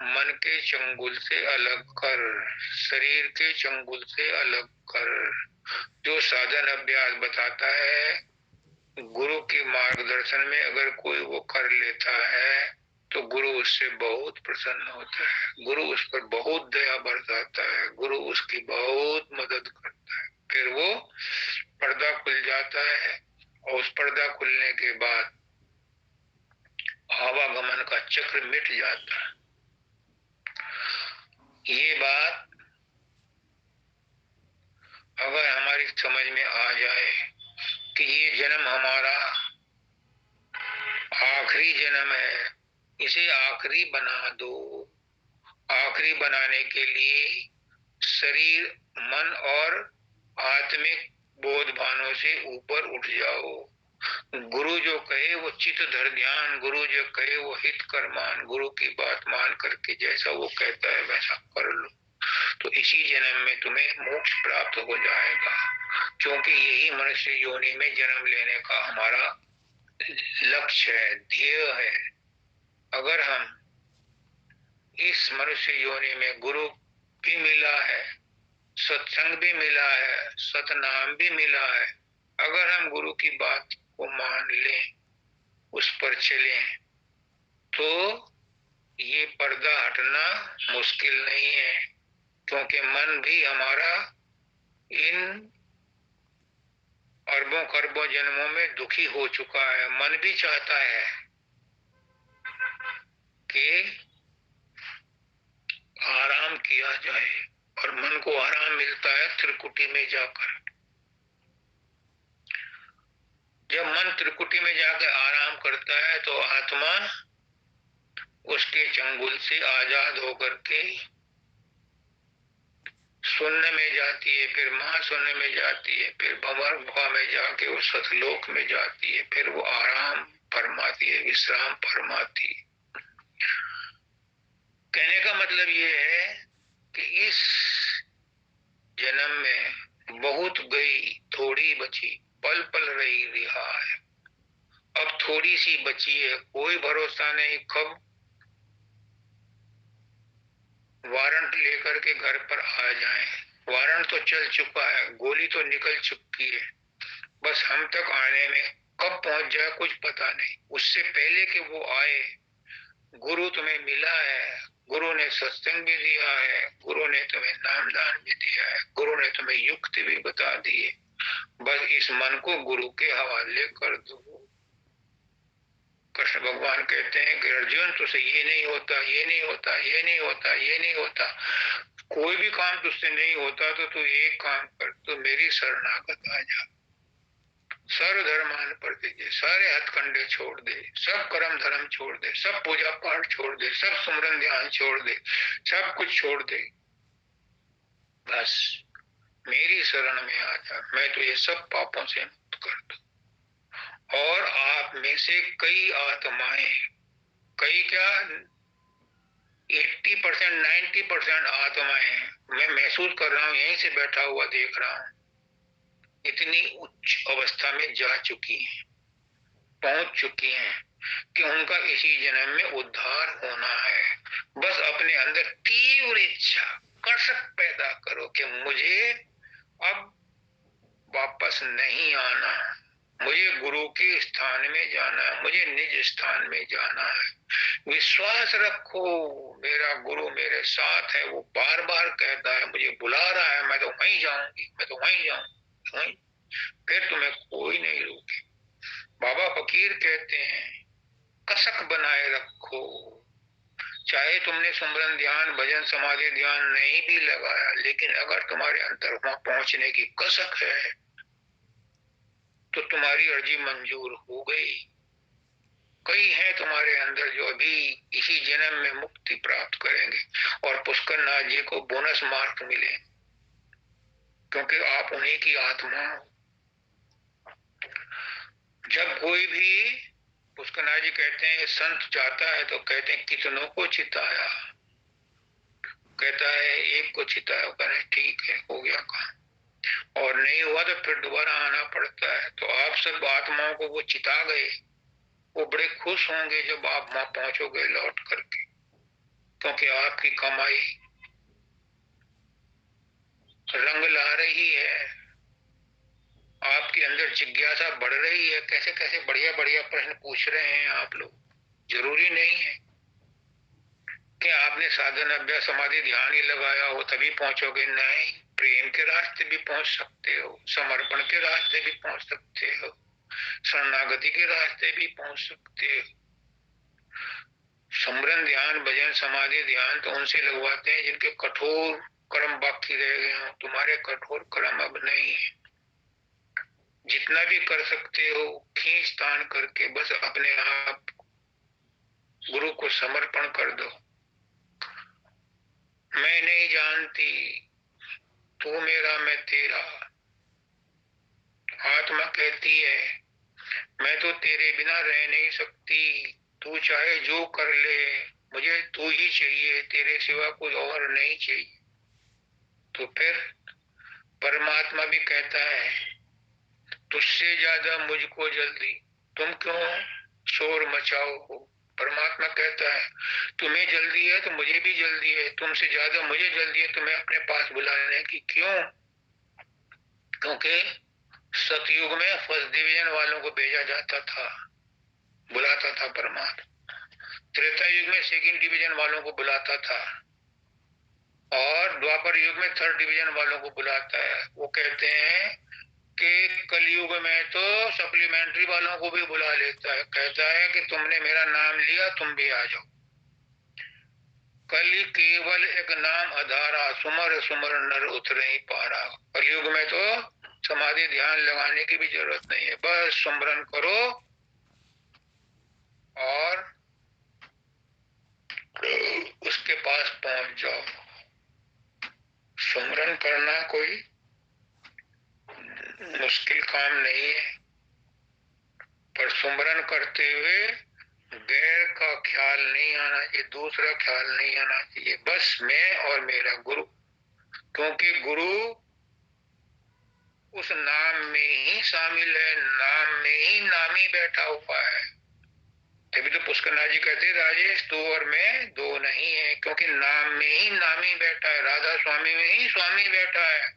मन के चंगुल से अलग कर, शरीर के चंगुल से अलग कर। जो साधन अभ्यास बताता है, गुरु के मार्गदर्शन में अगर कोई वो कर लेता है तो गुरु उससे बहुत प्रसन्न होता है, गुरु उस पर बहुत दया बरसाता है, गुरु उसकी बहुत मदद करता है। फिर वो पर्दा खुल जाता है, और उस पर्दा खुलने के बाद आवागमन का चक्र मिट जाता है। ये बात अगर हमारी समझ में आ जाए कि ये जन्म हमारा आखिरी जन्म है, इसे आखिरी बना दो। आखिरी बनाने के लिए शरीर, मन और आत्मिक बोध भानों से ऊपर उठ जाओ। गुरु जो कहे वो चित धर ध्यान, गुरु जो कहे वो हित कर मान। गुरु की बात मान करके जैसा वो कहता है वैसा कर लो, तो इसी जन्म में तुम्हें मोक्ष प्राप्त हो जाएगा। क्योंकि यही मनुष्य योनि में जन्म लेने का हमारा लक्ष्य है, ध्येय है। अगर हम इस मनुष्य योनि में गुरु भी मिला है, सत्संग भी मिला है, सतनाम भी मिला है, अगर हम गुरु की बात को मान लें, उस पर चलें, तो ये पर्दा हटना मुश्किल नहीं है। क्योंकि मन भी हमारा इन अरबों खरबों जन्मों में दुखी हो चुका है। मन भी चाहता है कि आराम किया जाए, और मन को आराम मिलता है त्रिकुटी में जाकर। जब मन त्रिकुटी में जाकर आराम करता है तो आत्मा उसके चंगुल से आजाद होकर के शून्य में जाती है, फिर महाशून्य में जाती है, फिर भंवर गुफा में जाके वो सतलोक में जाती है, फिर वो आराम फरमाती है, विश्राम फरमाती है। कहने का मतलब ये है कि इस जन्म में बहुत गई, थोड़ी बची, पल पल रही रिहा है। अब थोड़ी सी बची है, कोई भरोसा नहीं कब वारंट लेकर के घर पर आ जाएं। वारंट तो चल चुका है, गोली तो निकल चुकी है, बस हम तक आने में कब पहुंच जाए कुछ पता नहीं। उससे पहले कि वो आए, गुरु तुम्हें मिला है, गुरु ने सत्संग भी दिया है, गुरु ने तुम्हें नामदान भी दिया है, गुरु ने तुम्हें युक्ति भी बता दी है, बस इस मन को गुरु के हवाले कर दो। कृष्ण भगवान कहते हैं कि अर्जुन तुझसे ये नहीं होता, ये नहीं होता, ये नहीं होता, ये नहीं होता, कोई भी काम तुझसे नहीं होता तो तू एक काम कर, तू मेरी शरणागत आ जा। सर्व धर्मान परित्यज्य, सारे हथकंडे छोड़ दे, सब कर्म धर्म छोड़ दे, सब पूजा पाठ छोड़ दे, सब सुमरन ध्यान छोड़ दे, सब कुछ छोड़ दे, बस मेरी शरण में आ जा, मैं तुझे सब पापों से मुक्त कर दूं। और आप में से कई आत्माएं, कई क्या 80%, 90% आत्माएं मैं महसूस कर रहा हूं, यहीं से बैठा हुआ देख रहा हूं, इतनी उच्च अवस्था में जा चुकी हैं, पहुंच चुकी हैं कि उनका इसी जन्म में उद्धार होना है। बस अपने अंदर तीव्र इच्छा, कर्षक पैदा करो कि मुझे अब वापस नहीं आना, मुझे गुरु के स्थान में जाना है, मुझे निज स्थान में जाना है। विश्वास रखो, मेरा गुरु मेरे साथ है, वो बार बार कहता है मुझे बुला रहा है, मैं तो वहीं जाऊंगी, मैं तो वहीं जाऊंगी, वहीं, फिर तुम्हें कोई नहीं रोके। बाबा फकीर कहते हैं कसक बनाए रखो, चाहे तुमने सुमरन ध्यान भजन समाधि ध्यान नहीं भी लगाया, लेकिन अगर तुम्हारे अंदर वहां पहुंचने की कसक है तो तुम्हारी अर्जी मंजूर हो गई। कई हैं तुम्हारे अंदर जो अभी इसी जन्म में मुक्ति प्राप्त करेंगे और पुष्कर नाथ जी को बोनस मार्क मिले, क्योंकि आप उन्हीं की आत्मा हो। जब कोई भी, पुष्कर नाथ जी कहते हैं संत चाहता है तो कहते हैं कितनों को चिताया, कहता है एक को चिताया, कहते ठीक है हो गया काम, और नहीं हुआ तो फिर दोबारा आना पड़ता है। तो आप सब आत्माओं को वो चिता गए, वो बड़े खुश होंगे जब आप वहां पहुंचोगे लौट करके, क्योंकि आपकी कमाई रंग ला रही है, आपके अंदर जिज्ञासा बढ़ रही है, कैसे कैसे बढ़िया बढ़िया प्रश्न पूछ रहे हैं आप लोग। जरूरी नहीं है कि आपने साधन अभ्यास समाधि ध्यान ही लगाया हो तभी पहुंचोगे, नहीं, प्रेम के रास्ते भी पहुंच सकते हो, समर्पण के रास्ते भी पहुंच सकते हो, शरणागति के रास्ते भी पहुंच सकते हो। समरन ध्यान भजन समाधि ध्यान तो उनसे लगवाते हैं जिनके कठोर कर्म बाकी रह गए हो, तुम्हारे कठोर कर्म अब नहीं है। जितना भी कर सकते हो खींच तान करके बस अपने आप गुरु को समर्पण कर दो। मैं नहीं जानती, तू मेरा मैं तेरा। आत्मा कहती है मैं तो तेरे बिना रह नहीं सकती, तू चाहे जो कर ले, मुझे तू ही चाहिए, तेरे सिवा कोई और नहीं चाहिए। तो फिर परमात्मा भी कहता है तुझसे ज्यादा मुझको जल्दी, तुम क्यों शोर मचाओ हो। परमात्मा कहता है तुम्हें जल्दी है तो मुझे भी जल्दी है, तुमसे ज्यादा मुझे जल्दी है तुम्हें अपने पास बुलाने की। क्यों? क्योंकि सतयुग में फर्स्ट डिवीजन वालों को भेजा जाता था, बुलाता था परमात्मा। त्रेता युग में सेकंड डिवीजन वालों को बुलाता था, और द्वापर युग में थर्ड डिवीजन वालों को बुलाता है। वो कहते हैं कि कलयुग में तो सप्लीमेंट्री वालों को भी बुला लेता है, कहता है कि तुमने मेरा नाम लिया तुम भी आ जाओ। कल केवल एक नाम अधारा, सुमर सुमर नर उतर ही पारा। कलयुग में तो समाधि ध्यान लगाने की भी जरूरत नहीं है, बस सुमरन करो और उसके पास पहुंच जाओ। सुमरन करना कोई मुश्किल काम नहीं है, पर सुमरन करते हुए गैर का ख्याल नहीं आना चाहिए, दूसरा ख्याल नहीं आना चाहिए, बस मैं और मेरा गुरु। क्योंकि गुरु उस नाम में ही शामिल है, नाम में ही नामी बैठा हुआ है। तभी तो पुष्करनाथ जी कहते राजेश तू और मैं दो नहीं है, क्योंकि नाम में ही नामी बैठा है, राधा स्वामी में ही स्वामी बैठा है।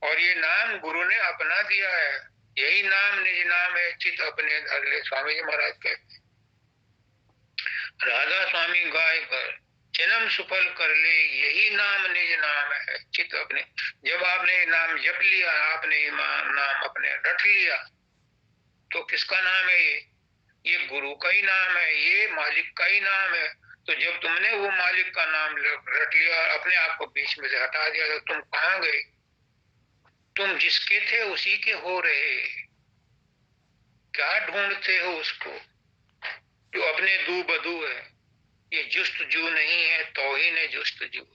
और ये नाम गुरु ने अपना दिया है, यही नाम निज नाम है, चित अपने धर ले, स्वामी जी महाराज कहते। राधा स्वामी गाय कर जन्म सुफल कर ले, यही नाम निज नाम है, चित अपने। जब आपने नाम जप लिया, आपने नाम अपने रट लिया, तो किसका नाम है ये गुरु का ही नाम है, ये मालिक का ही नाम है। तो जब तुमने वो मालिक का नाम रट लिया और अपने आप को बीच में से हटा दिया, तो तुम कहाँ गए? तुम जिसके थे उसी के हो रहे, क्या ढूंढते हो उसको जो अपने दू बदू है? ये जुस्तजू नहीं है, तौहीन है जुस्तजू।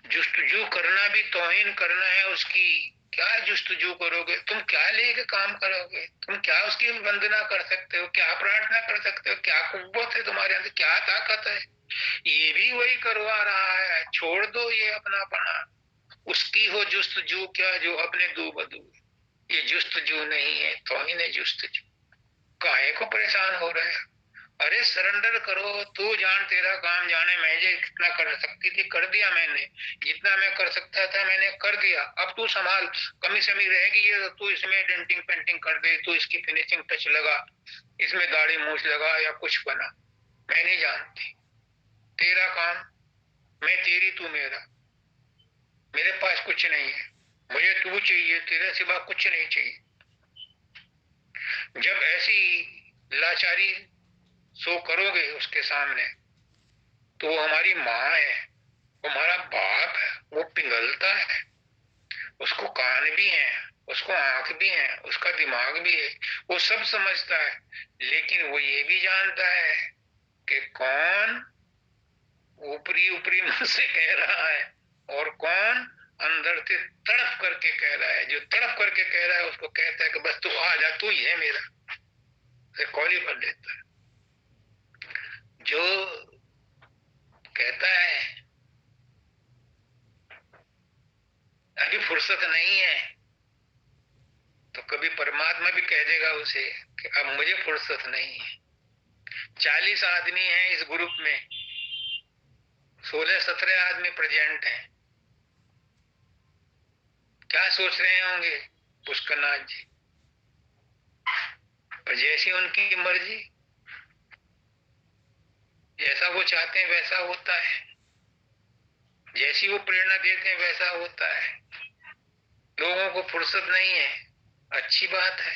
जुस्तजू करना भी तौहीन करना है उसकी। क्या जुस्तजू करोगे तुम? क्या लेके काम करोगे तुम? क्या उसकी वंदना कर सकते हो? क्या प्रार्थना कर सकते हो? क्या कुव्वत है तुम्हारे अंदर? क्या ताकत है? ये भी वही करवा रहा है। छोड़ दो ये अपनापना, उसकी हो जुस्तजू क्या जो अपने दू बदू। ये जुस्तजू नहीं है, तौहीन है जुस्तजू। काहे को परेशान हो रहे हैं? अरे सरेंडर करो, तू जान तेरा काम जाने। मैं जो कितना कर सकती थी कर दिया मैंने, जितना मैं कर सकता था मैंने कर दिया। अब तू संभाल, कमी समी रहेगी ये तो तू इसमें डेंटिंग पेंटिंग कर दे, तू इसकी फिनिशिंग टच लगा, इसमें दाढ़ी मूछ लगा या कुछ बना, मैं नहीं जानती। तेरा काम, मैं तेरी तू मेरा। मेरे पास कुछ नहीं है, मुझे तू चाहिए, तेरे सिवा कुछ नहीं चाहिए। जब ऐसी लाचारी सो करोगे उसके सामने, तो वो हमारी माँ है, वो हमारा बाप है, वो पिघलता है, उसको कान भी हैं, उसको आंख भी है, उसका दिमाग भी है, वो सब समझता है। लेकिन वो ये भी जानता है कि कौन ऊपरी ऊपरी मुंह से कह रहा है और कौन अंदर से तड़प करके कह रहा है। जो तड़प करके कह रहा है उसको कहता है कि बस तू आ जा, तू ही है मेरा, कॉली भर लेता है। जो कहता है अभी फुर्सत नहीं है, तो कभी परमात्मा भी कह देगा उसे कि अब मुझे फुर्सत नहीं है। 40 आदमी हैं इस ग्रुप में, 16-17 आदमी प्रेजेंट हैं। क्या सोच रहे होंगे पुष्करनाथ जी? पर जैसी उनकी मर्जी, जैसा वो चाहते हैं वैसा होता है, जैसी वो प्रेरणा देते हैं वैसा होता है। लोगों को फुर्सत नहीं है, अच्छी बात है।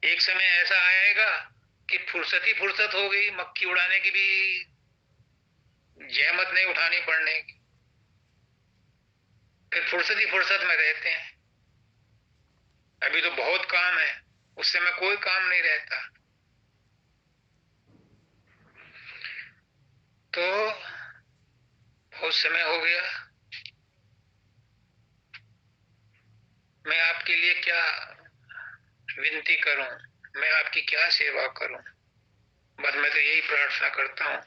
एक समय ऐसा आएगा कि फुर्सत ही फुर्सत हो गई, मक्खी उड़ाने की भी जहमत नहीं उठानी पड़ने की, फिर फुर्सत ही फुर्सत में रहते हैं। अभी तो बहुत काम है, उस समय कोई काम नहीं रहता। तो बहुत समय हो गया, मैं आपके लिए क्या विनती करूं, मैं आपकी क्या सेवा करूं? बस मैं तो यही प्रार्थना करता हूं